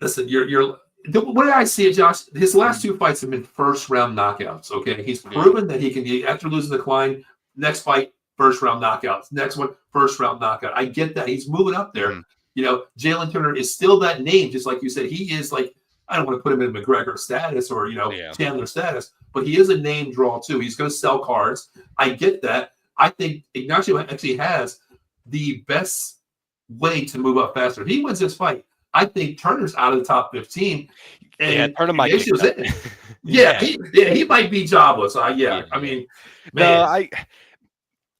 listen, the way I see it, Josh, his last 2 fights have been first round knockouts. Okay. He's proven that he can, after losing the Klein, next fight, first round knockouts. Next one, first round knockout. I get that. He's moving up there. Jalen Turner is still that name, just like you said. He is like, I don't want to put him in McGregor status or, Chandler status, but he is a name draw too. He's going to sell cards. I get that. I think Ignacio actually has the best way to move up faster. If he wins this fight, I think Turner's out of the top 15. And Turner might be in. He might be jobless. I mean, man.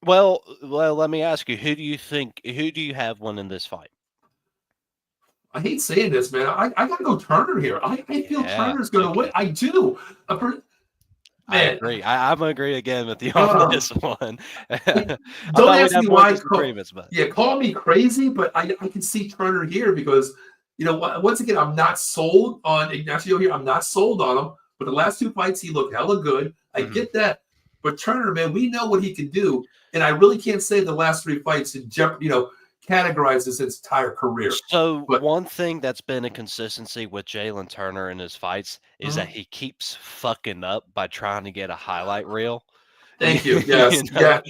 Well, let me ask you, who do you have winning this fight? I hate saying this, man. I got to go Turner here. I feel Turner's going to win. I do. I agree. I'm going to agree again with you on this one. Don't ask me why. Call me crazy, but I can see Turner here because, once again, I'm not sold on Ignacio here. I'm not sold on him. But the last 2 fights, he looked hella good. I get that. But Turner, man, we know what he can do. And I really can't say the last 3 fights categorize his entire career. So one thing that's been a consistency with Jalen Turner in his fights is that he keeps fucking up by trying to get a highlight reel. Thank you. Yes.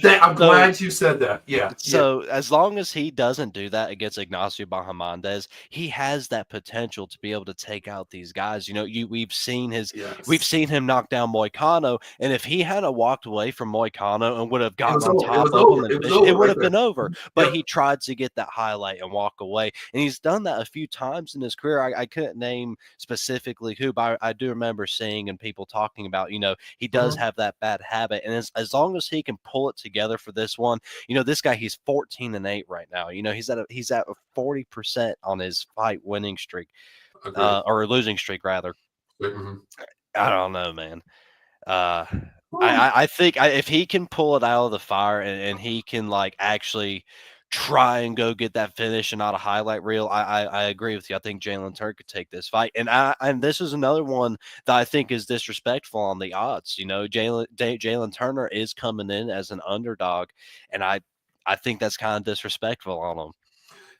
I'm glad you said that. Yeah. So as long as he doesn't do that against Ignacio Bahamondes, he has that potential to be able to take out these guys. We've seen him knock down Moicano, and if he hadn't walked away from Moicano and would have gotten on top of him, it would have been over. But he tried to get that highlight and walk away, and he's done that a few times in his career. I couldn't name specifically who, but I do remember seeing and people talking about, he does have that bad habit, and as long as he can pull it together for this one, this guy, he's 14-8 right now. He's at 40% on his fight winning streak, or losing streak rather. I don't know, man. I think if he can pull it out of the fire and he can actually try and go get that finish and not a highlight reel, I agree with you. I think Jalen Turner could take this fight, and this is another one that I think is disrespectful on the odds. Jalen Turner is coming in as an underdog, and I think that's kind of disrespectful on him.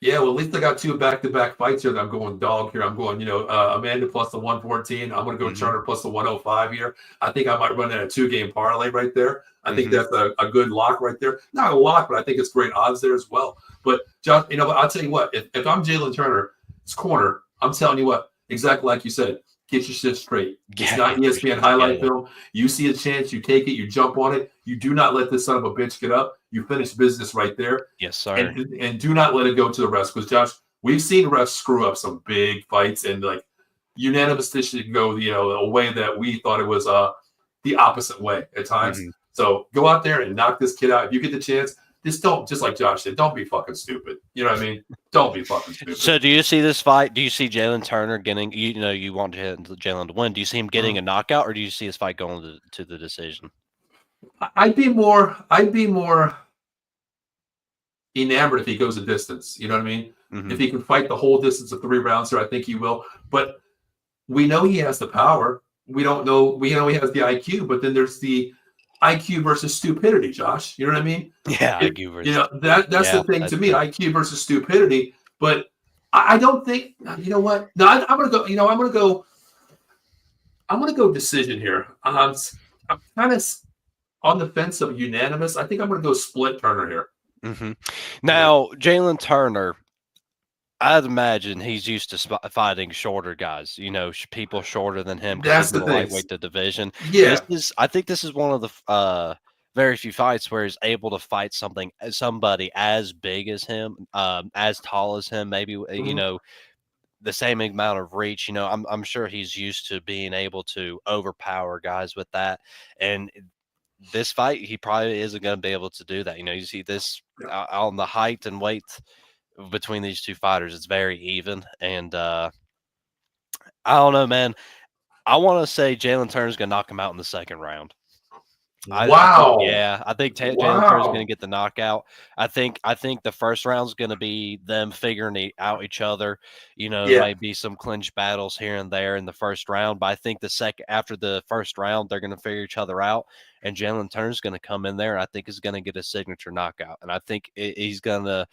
Yeah, well, at least I got 2 back-to-back fights here that I'm going dog here. I'm going, Amanda plus the 114. I'm going to go Turner plus the 105 here. I think I might run in a 2-game parlay right there. I think that's a good lock right there. Not a lock, but I think it's great odds there as well. But, Josh, I'll tell you what. If I'm Jalen Turner, it's corner. I'm telling you what, exactly like you said, get your shit straight. It's not ESPN highlight film. You see a chance, you take it, you jump on it. You do not let this son of a bitch get up. You finish business right there. Yes, sir. And do not let it go to the refs. Because, Josh, we've seen refs screw up some big fights, and unanimous decision can go a way that we thought it was the opposite way at times. So go out there and knock this kid out. If you get the chance, just like Josh said, don't be fucking stupid. You know what I mean? Don't be fucking stupid. So do you see this fight? Do you see Jalen Turner getting, you want Jalen to win. Do you see him getting a knockout, or do you see his fight going to the decision? I'd be more enamored if he goes a distance. You know what I mean? Mm-hmm. If he can fight the whole distance of 3 rounds, I think he will. But we know he has the power. We don't know. We know he has the IQ, but then there's the IQ versus stupidity, Josh. You know what I mean? Yeah, IQ versus. That's the thing to me. True. IQ versus stupidity. But I don't think. You know what? No, I'm gonna go. I'm gonna go decision here. I'm kind of on the fence of unanimous. I think I'm gonna go split Turner here. Mm-hmm. Now, Jalen Turner, I'd imagine he's used to fighting shorter guys, people shorter than him. That's the lightweight the division. Yeah. I think this is one of the very few fights where he's able to fight somebody as big as him, as tall as him, maybe, the same amount of reach. I'm sure he's used to being able to overpower guys with that. And this fight, he probably isn't going to be able to do that. You see this on the height and weight between these two fighters, it's very even. And I don't know, man. I want to say Jalen Turner's going to knock him out in the second round. Wow. I think Jalen Turner's going to get the knockout. I think the first round's going to be them figuring out each other. Might be some clinch battles here and there in the first round, but I think after the first round, they're going to figure each other out, and Jalen Turner's going to come in there, and I think he's going to get a signature knockout, and I think he's going to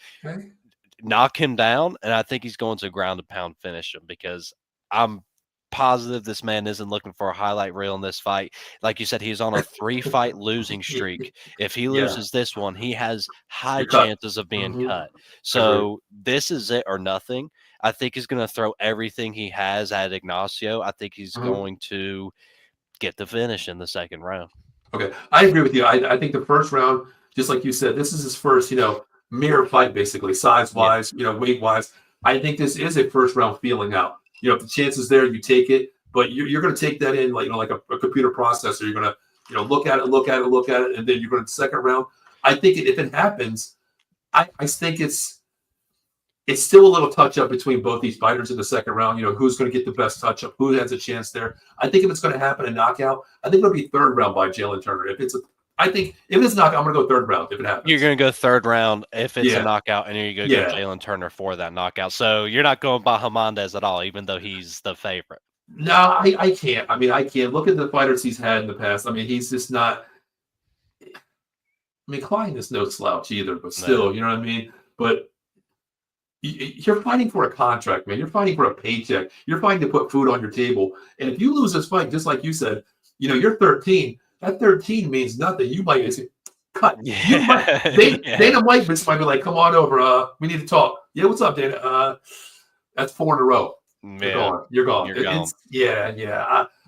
knock him down, and I think he's going to ground and pound finish him, because I'm positive this man isn't looking for a highlight reel in this fight. Like you said, he's on a 3-fight losing streak. If he loses this one, he has high chances of being cut. So this is it or nothing. I think he's going to throw everything he has at Ignacio. I think he's going to get the finish in the second round. Okay, I agree with you. I think the first round, just like you said, this is his first, mirror fight, basically, size-wise, weight-wise. I think this is a first round feeling out. If the chance is there, you take it, but you're going to take that in like a computer processor. You're going to look at it, and then you're going to second round. I think if it happens, I think it's still a little touch up between both these fighters in the second round. Who's going to get the best touch up, who has a chance there. I think if it's going to happen a knockout, I think it'll be third round by Jalen Turner. If it's knockout, I'm going to go third round if it happens. You're going to go third round if it's a knockout, and you're going to go Jalen Turner for that knockout. So you're not going by Hernandez at all, even though he's the favorite. No, I can't. I can't. Look at the fighters he's had in the past. He's just not. Klein is no slouch either, but still, you know what I mean? But you're fighting for a contract, man. You're fighting for a paycheck. You're fighting to put food on your table. And if you lose this fight, just like you said, you're 13. That 13 means nothing. You might say, cut. Yeah. Dana White might be like, come on over. We need to talk. Yeah, what's up, Dana? That's 4 in a row. You're gone.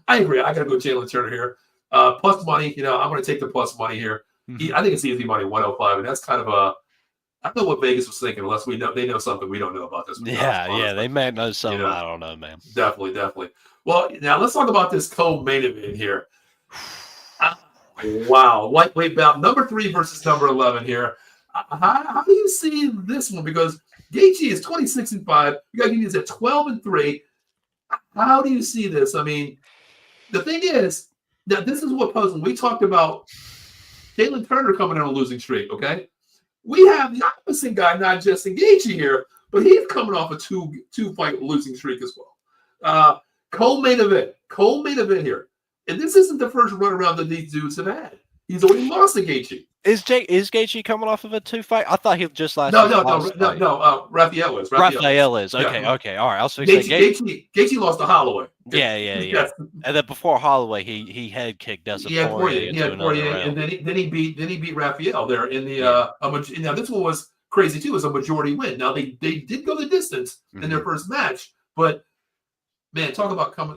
I agree. I got to go Jalen Turner here. Plus money, I'm going to take the plus money here. I think it's easy money, 105. And that's kind of I don't know what Vegas was thinking, unless they know something we don't know about this. They may know something. I don't know, man. Definitely. Well, now let's talk about this co-main event here. Wow, lightweight bout number 3 versus number 11 here. How do you see this one? Because Gaethje is 26-5. You got Gaethje at 12-3. How do you see this? The thing is that this is what puzzles. We talked about Jalen Turner coming in on a losing streak. Okay, we have the opposite guy, not just Gaethje here, but he's coming off a two-fight losing streak as well. Co-main event here. And this isn't the first run around that these dudes have had. He's already lost to Gaethje. Is Gaethje coming off of a 2-fight? I thought he just lost. No. Raphael is. Raphael is. Okay. All right. I was thinking Gaethje lost to Holloway. Yeah. And then before Holloway, he head kicked Dustin Poirier into another round. And then he beat Raphael there in the now this one was crazy too. It was a majority win. Now they did go the distance in their first match, but man, talk about coming.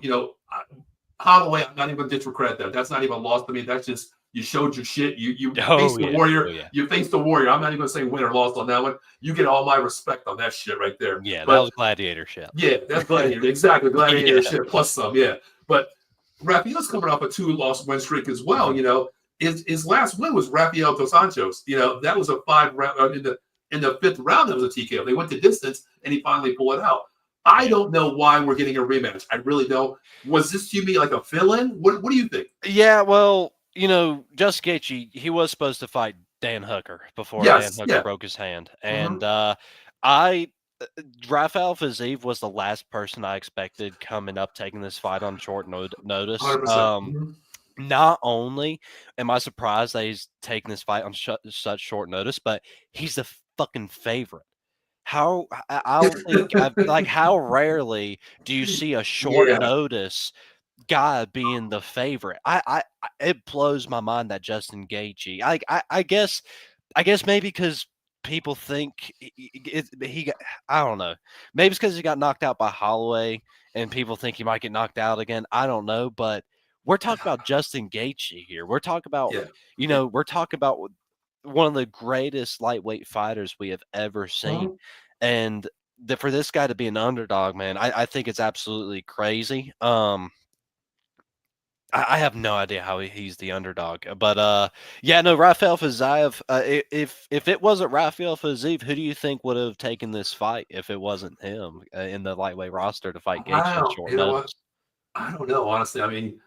Holloway, I'm not even going to discredit that. That's not even a loss to me. That's just you showed your shit. You faced the warrior. You faced the warrior. I'm not even going to say win or loss on that one. You get all my respect on that shit right there. Yeah, that was gladiator shit. Yeah, that's gladiator. Exactly, gladiator shit plus some. Yeah, but Raphael's coming off a 2-loss win streak as well. his last win was Rafael dos Anjos. That was a 5 round in the 5th round. That was a TKO. They went to distance, and he finally pulled it out. I Yeah. don't know why we're getting a rematch. I really don't. Was this to me like a fill-in? What do you think? Yeah, well, Justin Gaethje, he was supposed to fight Dan Hooker before Dan Yes, Hooker yeah. broke his hand, Mm-hmm. and I Rafael Fiziev was the last person I expected coming up taking this fight on short notice. 100%. Mm-hmm. Not only am I surprised that he's taking this fight on such short notice, but he's the fucking favorite. I don't think like how rarely do you see a short Yeah. notice guy being the favorite? It blows my mind that Justin Gaethje. I guess maybe because people think he got. I don't know. Maybe it's because he got knocked out by Holloway, and people think he might get knocked out again. I don't know, but we're talking about Justin Gaethje here. We're talking about Yeah. we're talking about one of the greatest lightweight fighters we have ever seen, Mhm. and for this guy to be an underdog, man, I think it's absolutely crazy. I have no idea how he's the underdog, but yeah, no, Rafael Fiziev. If it wasn't Rafael Fiziev, who do you think would have taken this fight if it wasn't him in the lightweight roster to fight Gaethje on Wow. short You know what? notice? I don't know, honestly. I mean,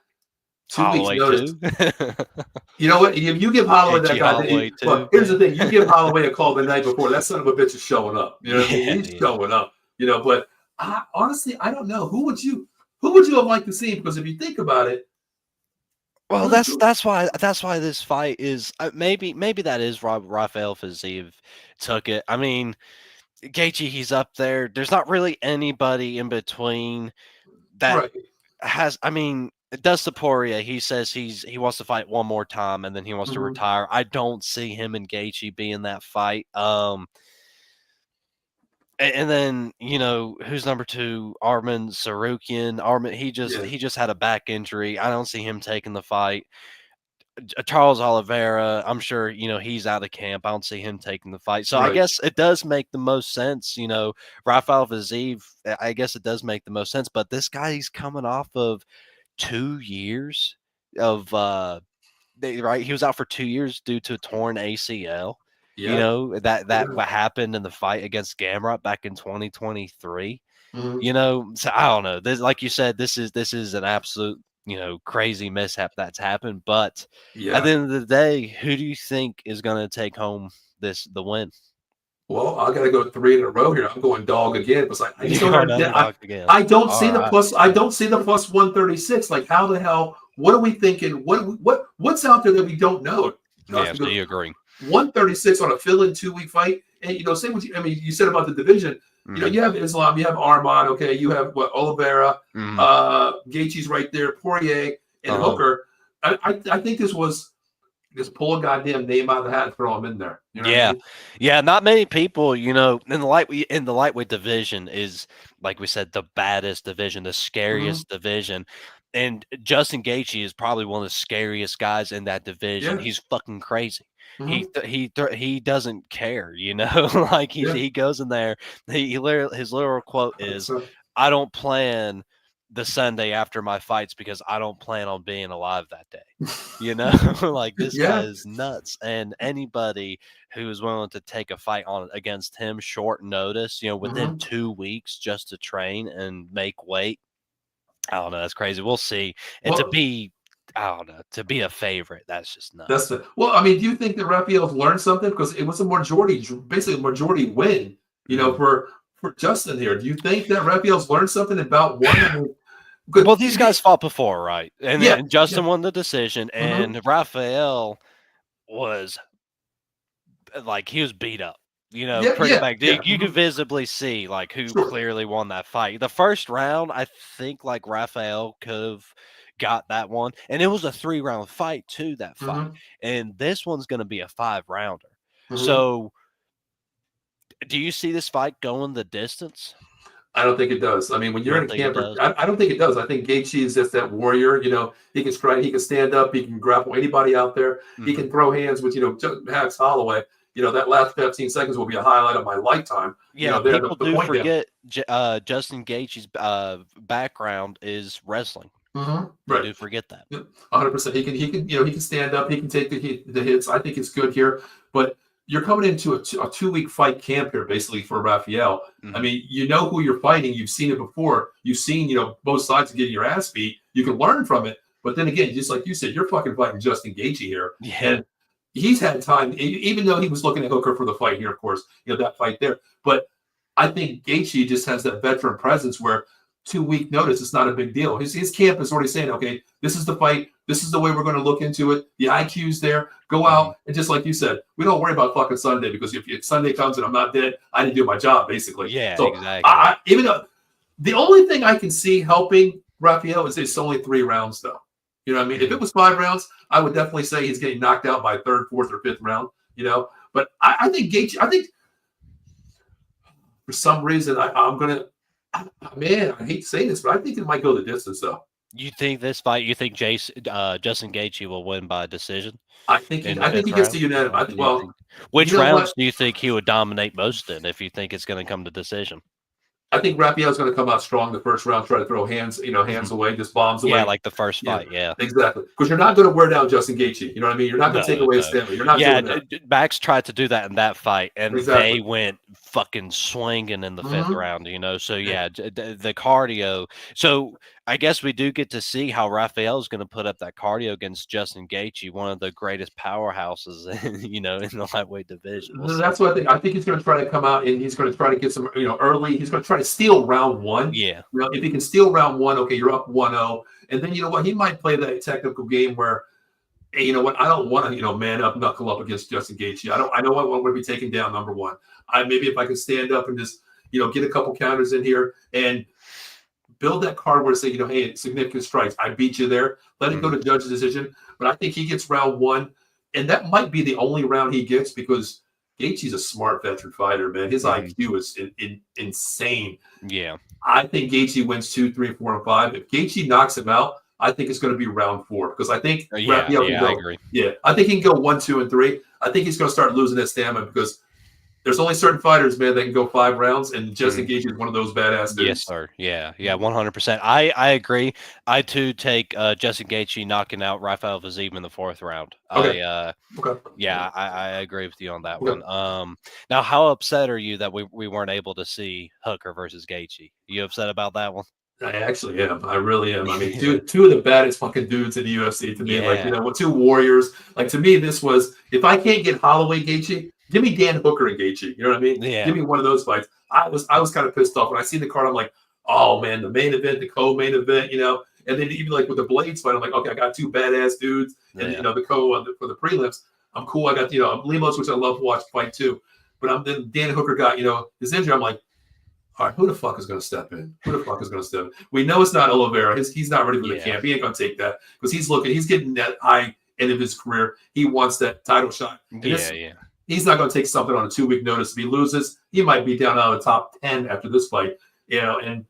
2 weeks Holloway notice. too. You know what? If you give Holloway that Gaethje guy, Holloway too, look, here's the man. thing. You give Holloway a call the night before, that son of a bitch is showing up. You know what I mean? Yeah, He's yeah. showing up. But honestly, I don't know. Who would you have liked to see? Because if you think about it, Well, who's that's why this fight is maybe that is Rafael Fiziev took it. I mean, Gaethje, he's up there. There's not really anybody in between that right? has. I mean, Dustin Poirier, he says he wants to fight one more time and then he wants to Hmm. retire. I don't see him and Gaethje being that fight. And then who's number two? Arman Sarukian. Arman, he just Yeah. he just had a back injury. I don't see him taking the fight. Charles Oliveira, I'm sure he's out of camp. I don't see him taking the fight. So I Right. guess it does make the most sense. Rafael Fiziev, I guess it does make the most sense. But this guy, he's coming off of 2 years of right. He was out for 2 years due to a torn ACL. Yeah. That Yeah. what happened in the fight against Gamrot back in 2023. Hmm. So I don't know. This, like you said, this is an absolute crazy mishap that's happened. But at Yeah. the end of the day, who do you think is going to take home the win? Well, I got to go 3 in a row here. I'm going dog again. But I just You're don't going understand. I, underdog again. I don't All see the right. plus. I don't see the plus 136. Like, how the hell? What are we thinking? What's out there that we don't know? Josh, Yeah. So because you agree? 136 on a fill-in 2 week fight, and say what you. I mean, you said about the division. Mm-hmm. You have Islam, you have Arman. Okay, you have Oliveira, Mm-hmm. Gaethje's right there, Poirier, and Uh-huh. Hooker. I think this was just pull a goddamn name out of the hat and throw him in there. You know what I Yeah, mean? yeah. Not many people, in the lightweight division is like we said the baddest division, the Mm-hmm. scariest division, and Justin Gaethje is probably one of the scariest guys in that division. Yeah. He's fucking crazy. Mm-hmm. He doesn't care. Like Yeah. he goes in there. His literal quote is, 100%. "I don't plan the Sunday after my fights because I don't plan on being alive that day." Like this guy Yeah. is nuts, and anybody who is willing to take a fight on against him short notice, within Mm-hmm. 2 weeks just to train and make weight. I don't know. That's crazy. We'll see. And Well, I don't know, to be a favorite, that's just that's nuts. the well. I mean, do you think that Raphael's learned something because it was a majority, basically a majority win? Mhm. For Justin here. Do you think that Raphael's learned something about one? I mean, good. Well, these guys fought before, right? And Yeah. then Yeah. Justin won the decision, Mm-hmm. and Raphael was like he was beat up. Yeah. Pretty Yeah. bad. Yeah. You Mm-hmm. could visibly see like who Sure. clearly won that fight. The first round, I think like Raphael could have got that one, and it was a 3 round fight too. That fight, Mm-hmm. and this one's going to be a 5 rounder. Mm-hmm. So, do you see this fight going the distance? I don't think it does. I mean, when You you're don't in think it camp, does? I don't think it does. I think Gaethje is just that warrior. He can strike, he can stand up, he can grapple anybody out there. He Hmm. can throw hands with Max Holloway. That last 15 seconds will be a highlight of my lifetime. Yeah, The, people the do point down. forget Justin Gaethje's background is wrestling. They Right. do forget that. 100%. He can stand up. He can take the hits. I think it's good here. But you're coming into a 2 week fight camp here, basically for Rafael. I Mhm. mean, you know who you're fighting. You've seen it before. You've seen, both sides getting your ass beat. You can learn from it. But then again, just like you said, you're fucking fighting Justin Gaethje here, Yeah. and he's had time. Even though he was looking at Hooker for the fight here, of course, that fight there. But I think Gaethje just has that veteran presence where 2 week notice, it's not a big deal. His camp is already saying, okay, this is the fight. This is the way we're going to look into it. The IQ's there. Go Mhm. out. And just like you said, we don't worry about fucking Sunday because if Sunday comes and I'm not dead, I didn't do my job, basically. Yeah, So exactly. even though the only thing I can see helping Rafael is it's only 3 rounds, though. You know what I mean? If it Mhm. was 5 rounds, I would definitely say he's getting knocked out by third, fourth, or fifth round, But I think Gaethje, I think for some reason, I'm going to, man, I hate to say this, but I think it might go the distance, though. You think this fight? You think Justin Gaethje will win by decision in the I think fifth he gets to round? unanimous. Do you think? You Which know rounds what? do you think he would dominate most in? If you think it's going to come to decision? I think Raphael's going to come out strong the first round, try to throw hands Mhm. away, just bombs Yeah, away. like the first Yeah, fight. Yeah. exactly. Because you're not going to wear down Justin Gaethje. You know what I mean? You're not going to take No, away his no. stamina. You're not Yeah, doing that. Max tried to do that in that fight, and Exactly. they went fucking swinging in the fifth Mm-hmm. round, So, Yeah. yeah, the cardio. So, I guess we do get to see how Raphael is going to put up that cardio against Justin Gaethje, one of the greatest powerhouses, in the lightweight division. We'll see. That's what I think. I think he's going to try to come out and he's going to try to get some, early. He's going to try to steal round one. Yeah. If he can steal round one, okay, you're up 1-0. And then you know what? He might play that technical game where, hey, you know what? I don't want to, man up, knuckle up against Justin Gaethje. I know I want to be taken down number one. Maybe if I can stand up and just, get a couple counters in here and build that card where say, hey, significant strikes. I beat you there. Let it go Mhm. to judge's decision. But I think he gets round one, and that might be the only round he gets because Gaethje's a smart veteran fighter, man. His Mhm. IQ is insane. Yeah. I think Gaethje wins 2, 3, 4, and 5. If Gaethje knocks him out, I think it's going to be round 4 because I think Yeah. Raphael can Yeah. I go. agree. Yeah, I think he can go 1, 2, and 3. I think he's going to start losing that stamina because there's only certain fighters, man, that can go 5 rounds, and Justin Mhm. Gaethje is one of those badass Yes, dudes. sir. Yeah, yeah, 100%. I agree. I too take Justin Gaethje knocking out Rafael Fiziev in the fourth round. Okay. Okay. Yeah, I agree with you on that Okay. one. Now how upset are you that we weren't able to see Hooker versus Gaethje? You upset about that one? I actually am. I really am. I mean, two of the baddest fucking dudes in the UFC to me. Like, Yeah, two warriors. Like to me, this was if I can't get Holloway Gaethje, give me Dan Hooker and Gaethje. You know what I mean? Give yeah, me one of those fights. I was kind of pissed off when I see the card. I'm like, oh man, the main event, the co-main event, and then even like with the Blades fight, I'm like, okay, I got two badass dudes, and yeah. the for the prelims. I'm cool. I got Lemos, which I love to watch fight too. But then Dan Hooker got his injury. I'm like, all right, who the fuck is going to step in? Who the fuck is going to step in? We know it's not Oliveira. He's not ready for the Yeah, camp. He ain't going to take that because he's getting that high end of his career. He wants that title shot. And yeah, yeah. he's not going to take something on a 2 week notice. If he loses, he might be down out of the top 10 after this fight, and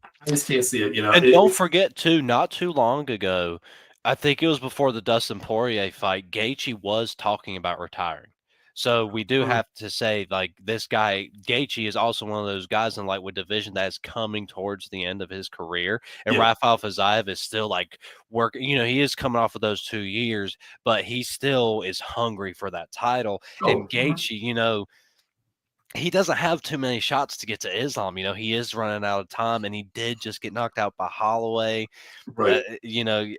I just can't see it. And don't forget too, not too long ago, I think it was before the Dustin Poirier fight, Gaethje was talking about retiring. So we do Mhm. have to say, like, this guy Gaethje is also one of those guys in lightweight division that is coming towards the end of his career, and Yeah. Rafael Fiziev is still like working. He is coming off of those 2 years, but he still is hungry for that title. And Oh, Gaethje, he doesn't have too many shots to get to Islam. He is running out of time, and he did just get knocked out by Holloway. right.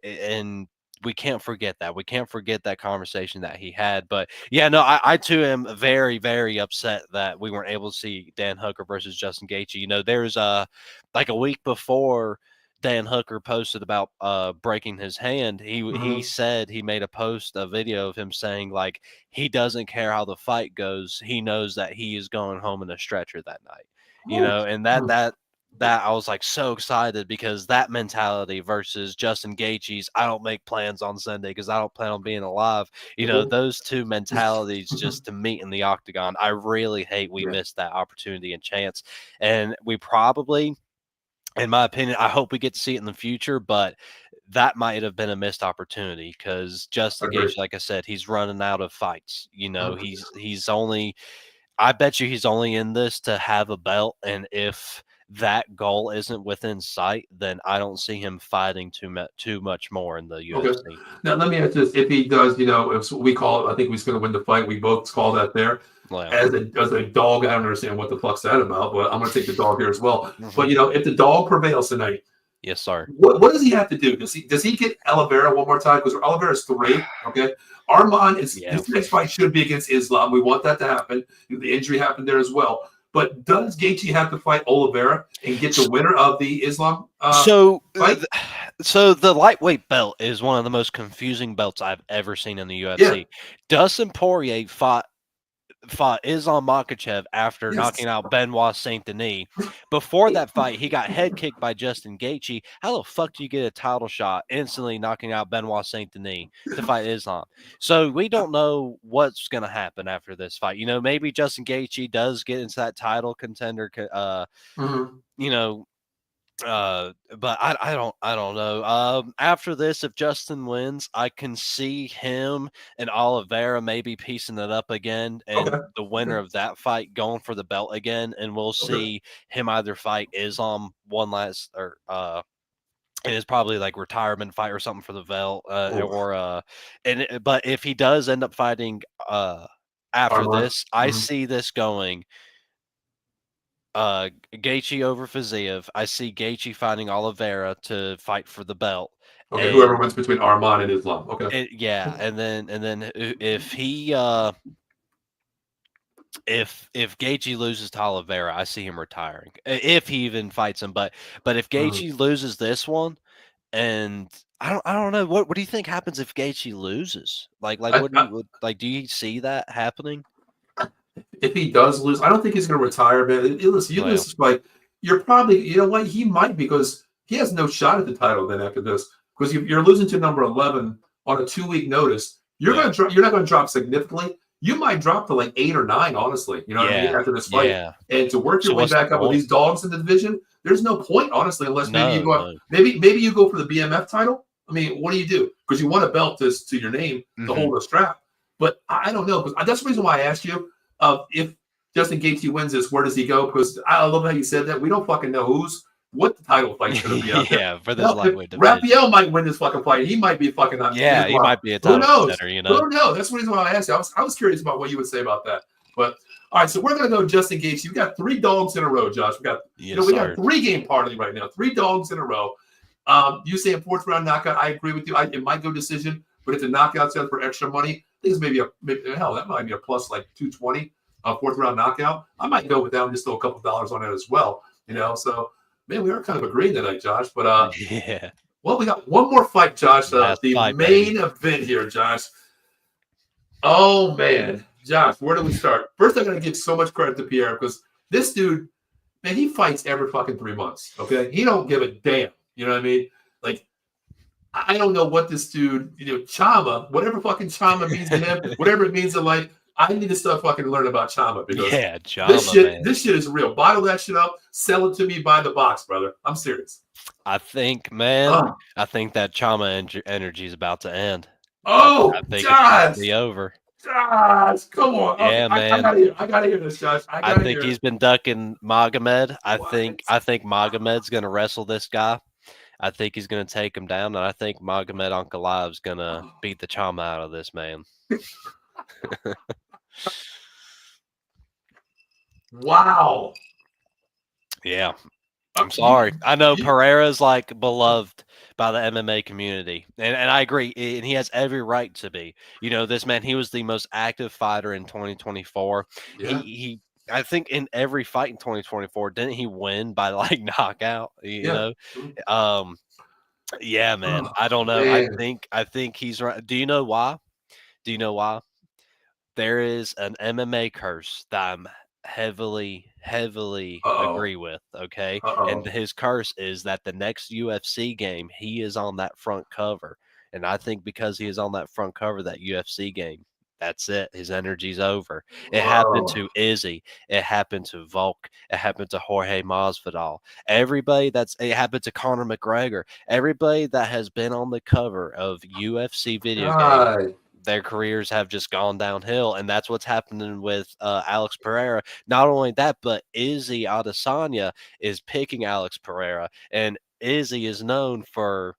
And we can't forget that. We can't forget that conversation that he had. But yeah, no, I too am very, very upset that we weren't able to see Dan Hooker versus Justin Gaethje. There's like a week before Dan Hooker posted about breaking his hand. He Hmm. said he made a video of him saying like he doesn't care how the fight goes. He knows that he is going home in a stretcher that night. And that I was like so excited because that mentality versus Justin Gaethje's I don't make plans on Sunday because I don't plan on being alive. Those two mentalities just to meet in the octagon. I really hate we Yeah, missed that opportunity and chance. And we probably, in my opinion, I hope we get to see it in the future, but that might have been a missed opportunity because I Justin agree. Gaethje, like I said, he's running out of fights. 100%. He's only I bet you he's only in this to have a belt, and if that goal isn't within sight, then I don't see him fighting too much more in the Okay. UFC. Now let me ask this: if he does, if we call it, I think he's going to win the fight. We both call that there. Yeah. As a dog, I don't understand what the fuck's that about, but I'm going to take the dog here as well. But Mhm. if the dog prevails tonight, Yes, sir. what does he have to do? Does he get Oliveira one more time? Because Oliveira's 3. Okay, Arman is Yeah. his next fight should be against Islam. We want that to happen. The injury happened there as well. But does Gaethje have to fight Oliveira and get the winner of the Islam So, fight? so the lightweight belt is one of the most confusing belts I've ever seen in the Yeah. UFC. Dustin Poirier fought Islam Makhachev after knocking Yes. out Benoit Saint Denis. Before that fight, he got head kicked by Justin Gaethje. How the fuck do you get a title shot instantly knocking out Benoit Saint Denis to fight Islam? So we don't know what's going to happen after this fight. Maybe Justin Gaethje does get into that title contender. Mhm. You know, but I don't know. After this, if Justin wins, I can see him and Oliveira maybe piecing it up again, and Okay. the Okay. winner of that fight going for the belt again, and we'll Okay. see him either fight Islam one last or it is probably like retirement fight or something for the belt, Oof. but if he does end up fighting after Arman. this, I Mhm. see this going Gaethje over Fiziev. I see Gaethje fighting Oliveira to fight for the belt, Okay. Whoever and wins between Arman and Islam. Okay. yeah, and then if Gaethje loses to Oliveira, I see him retiring if he even fights him. But if Mhm. Gaethje loses this one, and I don't know what do you think happens if Gaethje loses? Like I, what do you like? Do you see that happening? if he does lose, I don't think he's going to retire. Man, listen, you lose Well, this fight, you're probably, what, he might because he has no shot at the title then after this because you're losing to number 11 on a 2-week notice. You're yeah, going to drop. You're not going to drop significantly. You might drop to like 8 or 9, honestly. You know what I mean? yeah, After this fight, yeah. and to work your So way what's the back up with point? these dogs in the division, there's no point, honestly, unless maybe you No, go up, no. maybe you go for the BMF title. I mean, what do you do? Because you want a belt to your name to Hmm. hold a strap. But I don't know because that's the reason why I asked you if Justin Gaethje wins this, where does he go? Because I love how you said that. We don't fucking know what the title fight's going to be out there. Yeah, for this Hell, if lightweight division. Raphael might win this fucking fight, he might be fucking Yeah, he Islam. might be a Who title knows? contender. Who knows? That's the reason why I asked you. I was curious about what you would say about that. But all right, so we're going to go Justin Gaethje. We got 3 dogs in a row, Josh. Yes, We got sir. 3-game parlay right now. 3 dogs in a row. You say a 4th round knockout. I agree with you. It might go decision, but if the knockout's out for extra money, I think it's maybe hell, that might be a plus like 220, 4th round knockout. I might go with that and just throw a couple dollars on it as well. So man, we are kind of agreeing tonight, Josh. But Yeah. well, we got one more fight, Josh. Last The fight, baby. main event here, Josh. Oh man, Josh, where do we start? First, I'm gonna give so much credit to Pierre because this dude, man, he fights every fucking 3 months. Okay, he don't give a damn. You know what I mean? Like, I don't know what this dude, Chama, whatever fucking Chama means to him, whatever it means to life. I need to start fucking learning about Chama because Yeah, this Jama, shit, man. this shit is real. Bottle that shit up, sell it to me by the box, brother. I'm serious. I think, man, Oh, I think that Chama energy is about to end. I oh, think it's about to Josh, be over. Josh, come on. Okay, Yeah, I man. gotta hear this, Josh. I I gotta think hear it. he's been ducking Magomed. I think What? I think Magomed's gonna wrestle this guy. I think he's gonna take him down, and I think Magomed Ankalaev's gonna beat the Chama out of this man. Wow. Yeah. Uh, I'm you, sorry. I know you, Pereira's like beloved by the MMA community, and I agree, and he has every right to be. This man, he was the most active fighter in 2024. He yeah, he. I think in every fight in 2024, didn't he win by like knockout? yeah. Mhm. Um, yeah, man. Oh I don't know. I man. think I think he's right. Do you know why? Do you know why? There is an MMA curse that I'm heavily Uh oh. agree with, okay? Uh And oh. his curse is that the next UFC game, he is on that front cover. And I think because he is on that front cover of that UFC game, that's it. His energy's over. It happened Whoa. to Izzy. It happened to Volk. It happened to Jorge Masvidal. It happened to Conor McGregor. Everybody that has been on the cover of UFC video games God. their careers have just gone downhill, and that's what's happening with Alex Pereira. Not only that, but Izzy Adesanya is picking Alex Pereira, and Izzy is known for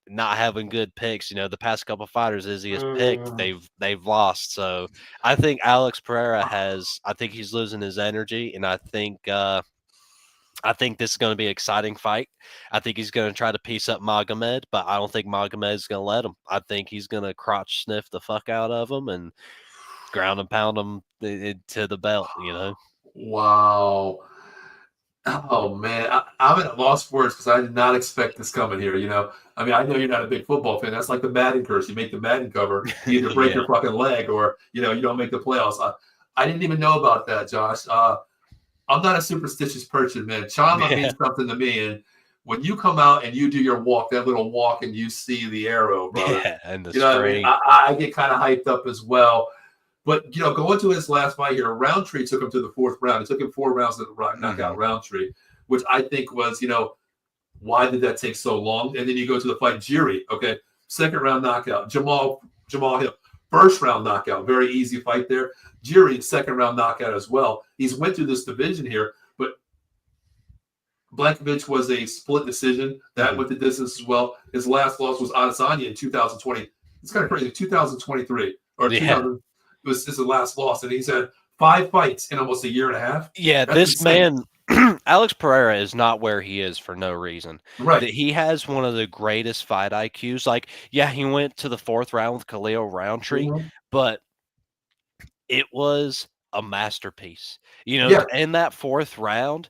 not having good picks. The past couple fighters Izzy has picked, Mm. they've lost. So I think Alex Pereira I think he's losing his energy, and I think this is going to be an exciting fight. I think he's going to try to piece up Magomed, but I don't think Magomed is going to let him. I think he's going to crotch sniff the fuck out of him and ground and pound him to the belt. Wow. Oh man, I'm at a loss for words because I did not expect this coming here. I mean, I know you're not a big football fan. That's like the Madden curse. You make the Madden cover, you either break Yeah. your fucking leg or you don't make the playoffs. I didn't even know about that, Josh. I'm not a superstitious person, man. Chama Yeah. means something to me, and when you come out and you do your walk, that little walk, and you see the arrow, brother. Yeah, and the You know what I mean? string. I get kind of hyped up as well. But going to his last fight here, Roundtree took him to the fourth round. It took him 4 rounds to knock out Roundtree, which I think was, why did that take so long? And then you go to the fight, Jiri, okay, second round knockout. Jamal Hill, first round knockout, very easy fight there. Jiri, second round knockout as well. He's went through this division here, but Blankovich was a split decision. That went the distance as well. His last loss was Adesanya in 2020. It's kind of crazy, 2023 or 2000. It was his last loss, and he's had 5 fights in almost a year and a half. Yeah, That's this insane. man, Alex Pereira, is not where he is for no reason. Right. That he has one of the greatest fight IQs. Like, yeah, he went to the 4th round with Khalil Roundtree, but it was a masterpiece. In that 4th round,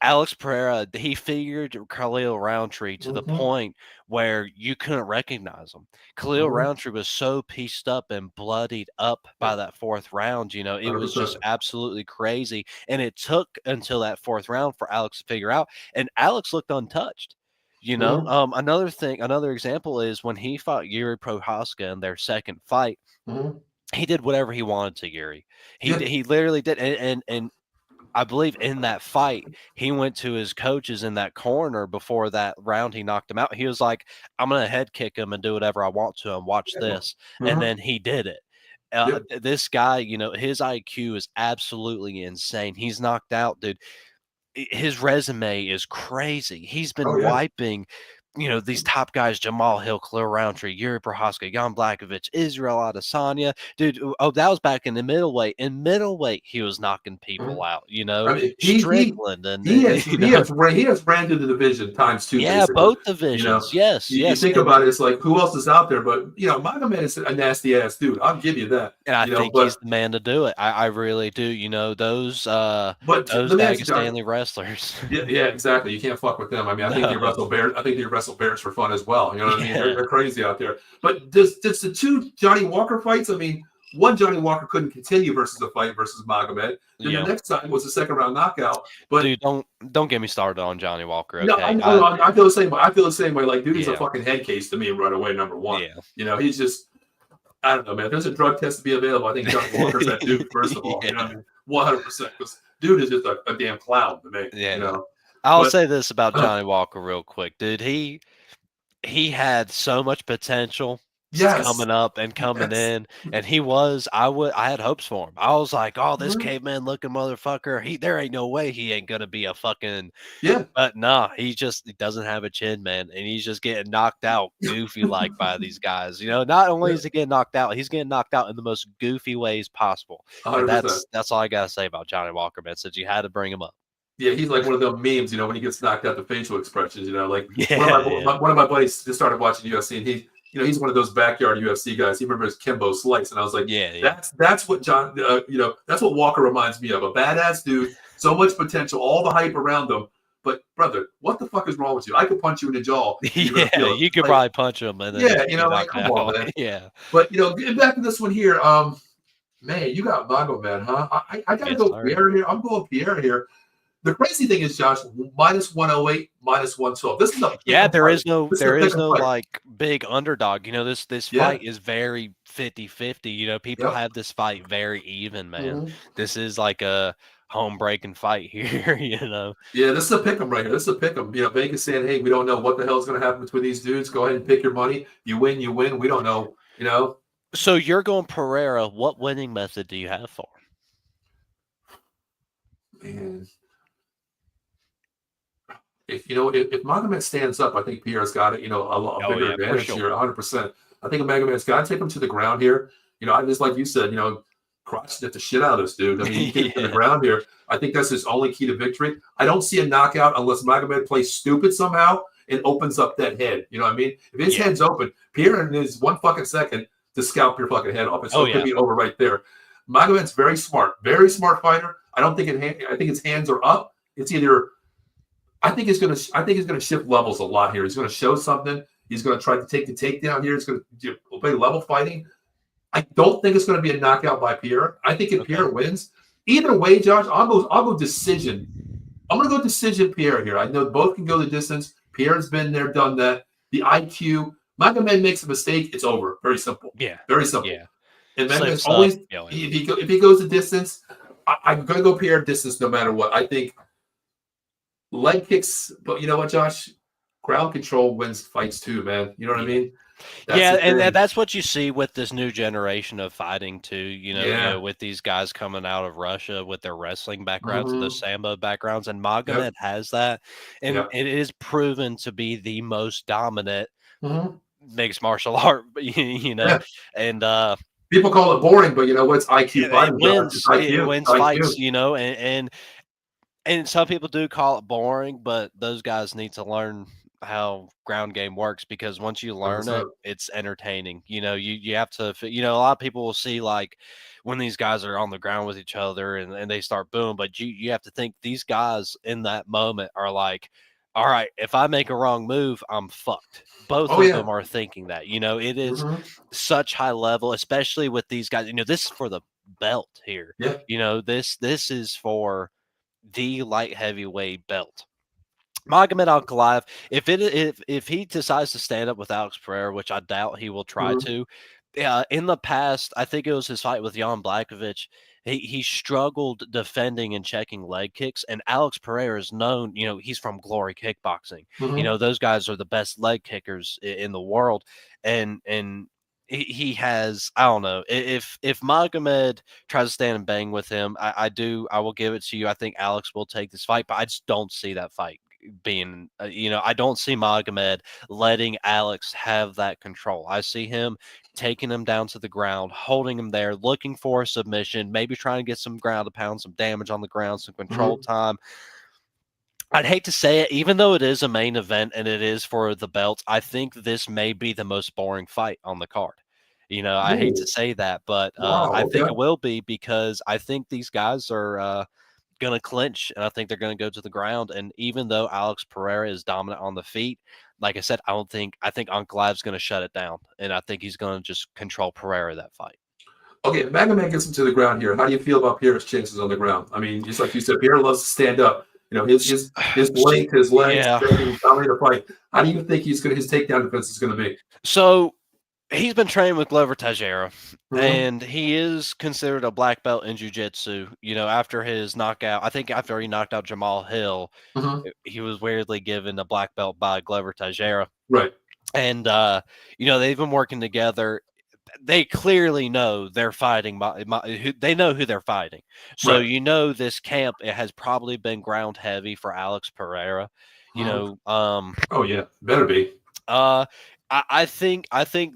Alex Pereira, he figured Khalil Roundtree to the point where you couldn't recognize him. Khalil Roundtree was so pieced up and bloodied up by that 4th round. It was just 100%. absolutely crazy. And it took until that 4th round for Alex to figure out. And Alex looked untouched. Another example is when he fought Yuri Prohaska in their second fight. He did whatever he wanted to Yuri. He literally did. And I believe in that fight, he went to his coaches in that corner before that round he knocked him out. He was like, I'm going to head kick him and do whatever I want to him. Watch this. And then he did it. This guy, his IQ is absolutely insane. He's knocked out, dude. His resume is crazy. He's been wiping these top guys, Jamal Hill, Khalil Roundtree, Yuri Prohaska, Jan Blachowicz, Israel Adesanya. Dude, that was back in the middleweight. In middleweight, he was knocking people out, I mean, Strickland. He has ran through the division times 2, yeah, basically. both divisions, yes. You think about it, it's like, who else is out there? But, Magomed is a nasty-ass dude. I'll give you that. And I think he's the man to do it. I really do. Those Dagestani wrestlers. Yeah, exactly. You can't fuck with them. I mean, I think they wrestle bears for fun as well. You know what I mean? They're crazy out there. But does the 2 Johnny Walker fights, I mean, one Johnny Walker couldn't continue versus the fight versus Magomed. Then the next time was a second round knockout. But dude, don't get me started on Johnny Walker. Okay? No, I feel the same way. I feel the same way. Like, dude, he's a fucking head case to me right away. Number one. Yeah. He's just, I don't know, man. If there's a drug test to be available, I think Johnny Walker's that dude. First of all, you know what I mean? 100%. Because dude is just a damn clown to me. Yeah. I'll say this about Johnny Walker real quick, dude. He had so much potential coming up and coming in, and I had hopes for him. I was like, oh, this caveman looking motherfucker, there ain't no way he ain't gonna be a fucking but nah, he doesn't have a chin, man, and he's just getting knocked out goofy like by these guys. Not only is he getting knocked out, he's getting knocked out in the most goofy ways possible. And that's all I gotta say about Johnny Walker, man, since you had to bring him up. Yeah, he's like one of those memes, when he gets knocked out, the facial expressions, like one of my buddies just started watching UFC, and he's one of those backyard UFC guys. He remembers Kimbo Slice, and I was like, that's what that's what Walker reminds me of. A badass dude, so much potential, all the hype around him. But brother, what the fuck is wrong with you? I could punch you in the jaw. You could probably punch him, and then come on, man. Yeah. But getting back to this one here, man, you got Magomed, huh? I gotta go Pierre here. I'm going Pierre here. The crazy thing is, Josh, minus 108, minus 112. This is there is no like big underdog. This fight is very 50-50. People have this fight very even, man. This is like a home breaking fight here, Yeah, this is a pick 'em right here. This is a pick 'em. Vegas saying, hey, we don't know what the hell is going to happen between these dudes. Go ahead and pick your money. You win, you win. We don't know, So you're going Pereira. What winning method do you have for Man, if Magomed stands up, I think Pierre's got it. A him? Oh bigger yeah, for advantage sure. here, 100%. I think Magomed's got to take him to the ground here. I just like you said, crotch the shit out of this dude. I mean, you get him to the Yeah, ground here. I think that's his only key to victory. I don't see a knockout unless Magomed plays stupid somehow and opens up that head. You know what I mean? If his yeah. head's open, Pierre needs 1 fucking second to scalp your fucking head off. Oh So it could yeah. be over right there. Magomed's very smart fighter. I don't think I think his hands are up. It's either I think he's gonna shift levels a lot here. He's gonna show something. He's gonna try to take the takedown here. He's gonna play level fighting. I don't think it's gonna be a knockout by Pierre. I think if Okay. Pierre wins, either way, Josh, I'll go decision. I'm gonna go decision Pierre here. I know both can go the distance. Pierre's been there, done that. The IQ. Magomed makes a mistake, it's over. Very simple. Yeah. Very simple. Yeah. And Magomed's Slips up. always Yeah. if he goes the distance, I'm gonna go Pierre distance no matter what. I think leg kicks, but you know what, Josh? Ground control wins fights too, man. You know what I Yeah. mean? That's Yeah, the and thing. that's what you see with this new generation of fighting too. Yeah. With these guys coming out of Russia with their wrestling backgrounds and those Mm-hmm. sambo backgrounds, and Yep. Magomed has that, and Yep. it is proven to be the most dominant Mm-hmm. mixed martial art. You know, Yeah. and People call it boring, but you know what's IQ it fighting, Josh? It's wins. It IQ. It's wins fights. IQ. And some people do call it boring, but those guys need to learn how ground game works because once you learn it, 100%. it's entertaining. You have to, a lot of people will see like when these guys are on the ground with each other and they start boom, but you have to think these guys in that moment are like, all right, if I make a wrong move, I'm fucked. Both Oh of yeah. them are thinking that. It is Mm-hmm. such high level, especially with these guys. This is for the belt here. Yeah. This is for the light heavyweight belt. Magomed Ankalaev, if he decides to stand up with Alex Pereira, which I doubt he will try Mm-hmm. to, in the past, I think it was his fight with Jan Blakovic. He struggled defending and checking leg kicks, and Alex Pereira is known. He's from Glory Kickboxing. Mm-hmm. Those guys are the best leg kickers in the world, and he has. I don't know if Magomed tries to stand and bang with him. I will give it to you. I think Alex will take this fight, but I just don't see that fight being, I don't see Magomed letting Alex have that control. I see him taking him down to the ground, holding him there, looking for a submission, maybe trying to get some ground to pound, some damage on the ground, some control Mm-hmm. time. I'd hate to say it, even though it is a main event and it is for the belt, I think this may be the most boring fight on the card. I hate to Ooh. say that, but Wow. I think Okay. it will be because I think these guys are going to clinch, and I think they're going to go to the ground. And even though Alex Pereira is dominant on the feet, like I said, I think Ankalaev's going to shut it down, and I think he's going to just control Pereira that fight. Okay, if Magomed gets him to the ground here, how do you feel about Pierre's chances on the ground? I mean, just like you said, Pierre loves to stand up. His length, his legs, Yeah. they can dominate a fight. How do you think his takedown defense is going to be? So he's been training with Glover Teixeira, Mm-hmm. and he is considered a black belt in jiu-jitsu. After his knockout, I think after he knocked out Jamal Hill, Mm-hmm. he was weirdly given a black belt by Glover Teixeira. Right. And they've been working together. They clearly know they're fighting. They know who they're fighting. So Right. this camp it has probably been ground heavy for Alex Pereira. You Mm-hmm. know, Oh yeah, better be. uh, I think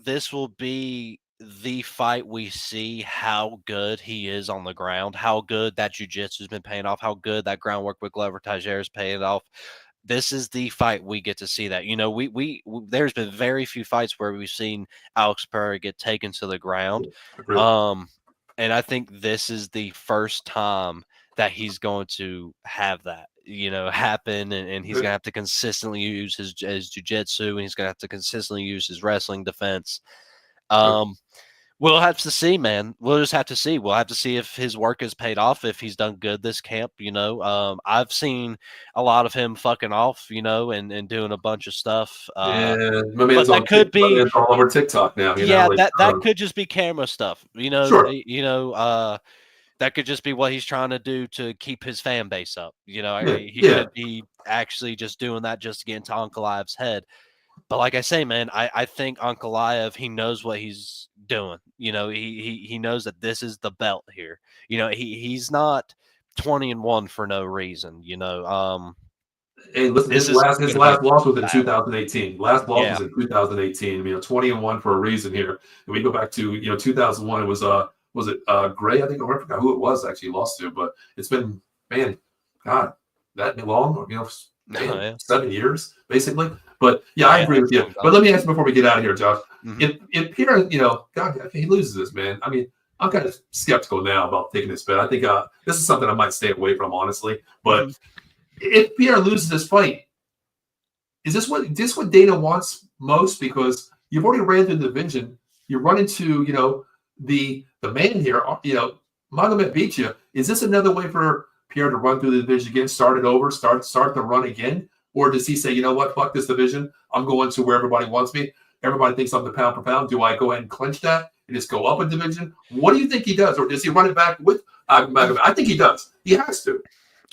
this will be the fight we see how good he is on the ground, how good that jiu-jitsu has been paying off, how good that groundwork with Glover Teixeira is paying off. This is the fight we get to see that. There's been very few fights where we've seen Alex Pereira get taken to the ground. Agreed. Um, and I think this is the first time that he's going to have that, happen. And he's going to have to consistently use his jujitsu, and he's going to have to consistently use his wrestling defense. Good. Um, We'll have to see, man. We'll just have to see. We'll have to see if his work has paid off, if he's done good this camp. I've seen a lot of him fucking off, and doing a bunch of stuff. Yeah, But that could My be, man's all over TikTok now. yeah, Like that could just be camera stuff. sure. That could just be what he's trying to do to keep his fan base up. Yeah, He yeah. could be actually just doing that just to get into Uncle Ive's head. But like I say, man, I think Ankalaev, he knows what he's doing. He knows that this is the belt here. He's not 20-1 for no reason. Hey, listen, This his is last his going to be a last loss was in battle. 2018. Last loss Yeah. was in 2018. 20-1 for a reason here. And we go back to 2001. It was it Gray? I think I forgot who it was actually lost to, but it's been, man, God, that long, man, Yeah. 7 years basically. But yeah, I Yeah, agree with that's a you. long But time. let me ask you before we get out of here, Josh. Mhm. If Pierre, God, if he loses this, man, I mean, I'm kind of skeptical now about taking this bet. I think this is something I might stay away from, honestly. But Mhm. if Pierre loses this fight, is this what Dana wants most? Because you've already ran through the division. You run into the man here. Magomed beat you. Is this another way for Pierre to run through the division again, start it over, start the run again, or does he say, you know what, fuck this division, I'm going to where everybody wants me. Everybody thinks I'm the pound for pound. Do I go ahead and clinch that and just go up a division? What do you think he does, or does he run it back with Magomed? I think he does. He has to.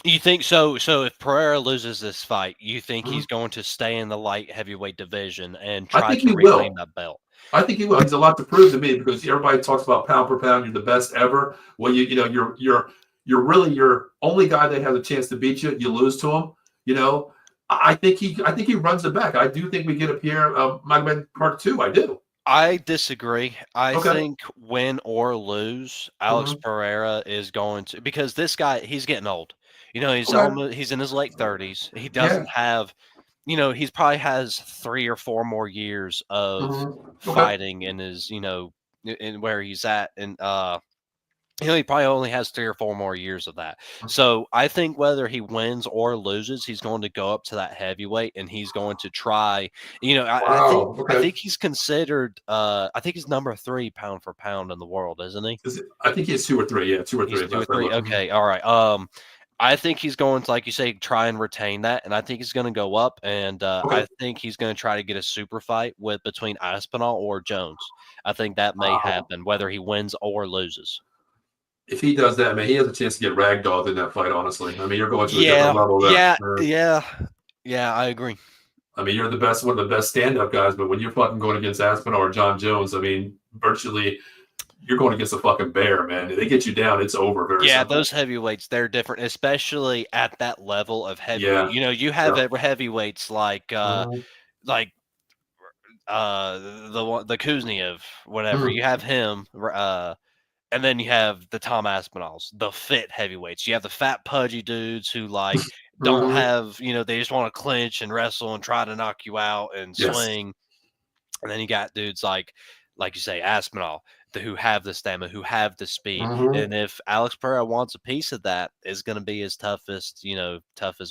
You think so? So if Pereira loses this fight, you think Mhm. he's going to stay in the light heavyweight division and I try think to he reclaim will. that belt? I think he will. He's a lot to prove to me because everybody talks about pound per pound. You're the best ever. Well, you're really your only guy that has a chance to beat you. You lose to him. I think he runs it back. I do think we get a Pierre Magomed part two. I do. I disagree. I Okay. think win or lose, Alex Hmm. Pereira is going to, because this guy, he's getting old. Okay. He's in his late 30s. He Yeah. doesn't have, he's probably has 3 or 4 more years of Okay. fighting in his, in where he's at, and he probably only has 3 or 4 more years of that. So I think whether he wins or loses, he's going to go up to that heavyweight and he's going to try. I think Wow. I Okay. think he's considered. I think he's number 3 pound for pound in the world, isn't he? I think he's two or three. Yeah, two or He's three. two or Last I three. looked. Okay, all right. I think he's going to, like you say, try and retain that, and I think he's going to go up, and Okay. I think he's going to try to get a super fight with between Aspinall or Jones. I think that may Wow. happen, whether he wins or loses. If he does that, man, he has a chance to get ragdolled in that fight. Honestly, I mean, you're going to a different Yeah, level there. yeah, yeah, yeah. I agree. I mean, you're the best, one of the best stand-up guys, but when you're fucking going against Aspinall or John Jones, I mean, virtually, you're going against a fucking bear, man. If they get you down, it's over. Very Yeah, simple. those heavyweights, they're different, especially at that level of heavyweight. Yeah. You have Yeah. heavyweights Mhm. like the Kuzniev, whatever. Mhm. You have him, and then you have the Tom Aspinalls, the fit heavyweights. You have the fat pudgy dudes who don't Mhm. have, they just want to clinch and wrestle and try to knock you out and Yes. swing. And then you got dudes like you say, Aspinall, who have the stamina, who have the speed. Mhm. And if Alex Pereira wants a piece of that, is going to be his toughest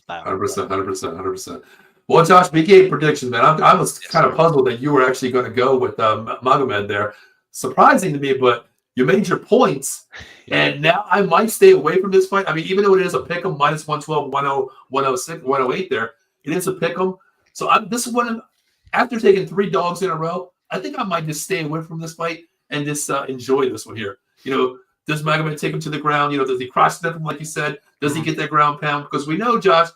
battle. 100%. 100%. 100%. Well, Josh, we gave predictions, man. I was Yes, kind of sir. puzzled that you were actually going to go with Magomed there. Surprising to me, but you made your points. Yeah. And now I might stay away from this fight. I mean, even though it is a pick 'em minus 112, 10, 106, 108 there, it is a pick 'em. So this is one after taking three dogs in a row, I think I might just stay away from this fight and just enjoy this one here. Does Magomed take him to the ground? Does he cross step him like you said? Does he get that ground pound? Because we know, Josh,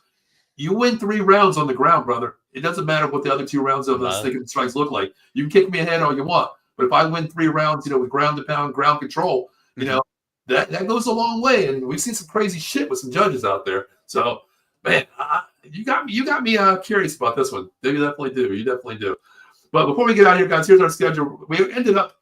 you win 3 rounds on the ground, brother. It doesn't matter what the other 2 rounds of the No. stick and strikes look like. You can kick me ahead all you want, but if I win 3 rounds, with ground to pound, ground control, Mhm. that goes a long way. And we've seen some crazy shit with some judges out there. So, man, you got me curious about this one. You definitely do. You definitely do. But before we get out of here, guys, here's our schedule. We ended up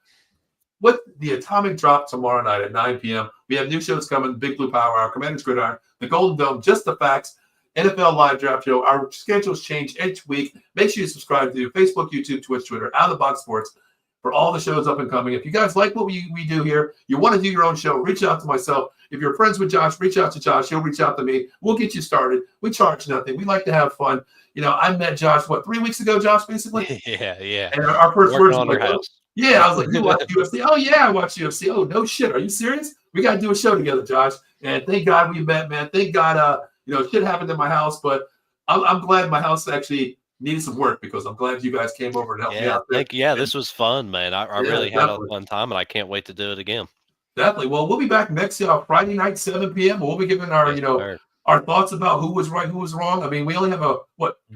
with the Atomic Drop tomorrow night at 9 p.m. We have new shows coming: Big Blue Power Hour, Commander's Gridiron, The Golden Dome, Just the Facts, NFL Live Draft Show. Our schedules change each week. Make sure you subscribe to Facebook, YouTube, Twitch, Twitter, Out of the Box Sports for all the shows up and coming. If you guys like what we do here, you want to do your own show, reach out to myself. If you're friends with Josh, reach out to Josh. He'll reach out to me. We'll get you started. We charge nothing. We like to have fun. I met Josh, 3 weeks ago, Josh, basically? Yeah, yeah. And our first Working words were on your like, house. yeah, I was like, you watch UFC? Oh, yeah, I watch UFC. Oh, no shit. Are you serious? We got to do a show together, Josh. And thank God we met, man. Thank God, shit happened in my house, but I'm glad my house actually needed some work because I'm glad you guys came over and helped me Yeah, out there. thank you. Yeah, And this was fun, man. I yeah, really had a definitely. fun time, and I can't wait to do it again. Definitely. Well, we'll be back next Friday night, 7 p.m. We'll be giving our, Yes, sir. our thoughts about who was right, who was wrong. I mean, we only have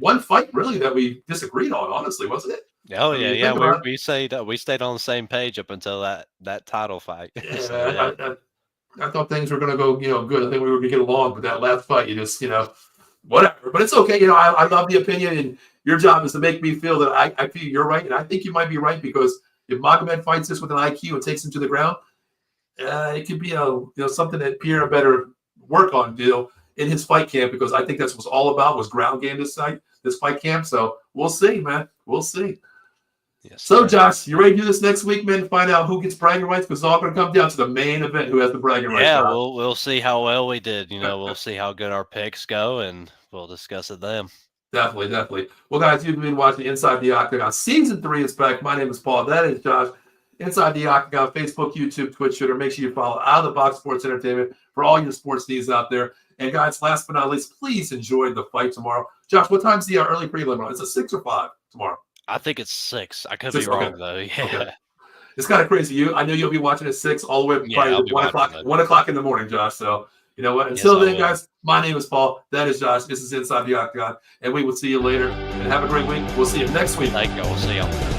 one fight really that we disagreed on, honestly, wasn't it? Oh I mean, yeah, you yeah. think about We stayed on the same page up until that title fight. it, So yeah. I thought things were going to go, good. I think we were going to get along, but that last fight, you just, whatever. But it's okay. I love the opinion, and your job is to make me feel that I feel you're right, and I think you might be right because if Magomed fights this with an IQ and takes him to the ground, it could be something that Pereira better work on, in his fight camp, because I think that's what's all about was ground game this fight camp. So we'll see, man. We'll see. Yes, So, sir. Josh, you ready to do this next week, man, to find out who gets bragging rights? Because it's all going to come down to the main event, who has the bragging rights. Yeah, Josh. we'll see how well we did. We'll see how good our picks go, and we'll discuss it then. Definitely. Well, guys, you've been watching Inside the Octagon. Season 3 is back. My name is Paul. That is Josh. Inside the Octagon, Facebook, YouTube, Twitch, Twitter. Make sure you follow Out of the Box Sports Entertainment for all your sports needs out there. And, guys, last but not least, please enjoy the fight tomorrow. Josh, what time's the early prelim on? Is it 6 or 5 tomorrow? I think it's 6. I could 6, be wrong, okay. though. Yeah. Okay. It's kind of crazy. I know you'll be watching at 6 all the way probably to 1 o'clock in the morning, Josh. So, you know what? Until then, guys, my name is Paul. That is Josh. This is Inside the Octagon. And we will see you later. And have a great week. We'll see you next week. Thank you. We'll see you.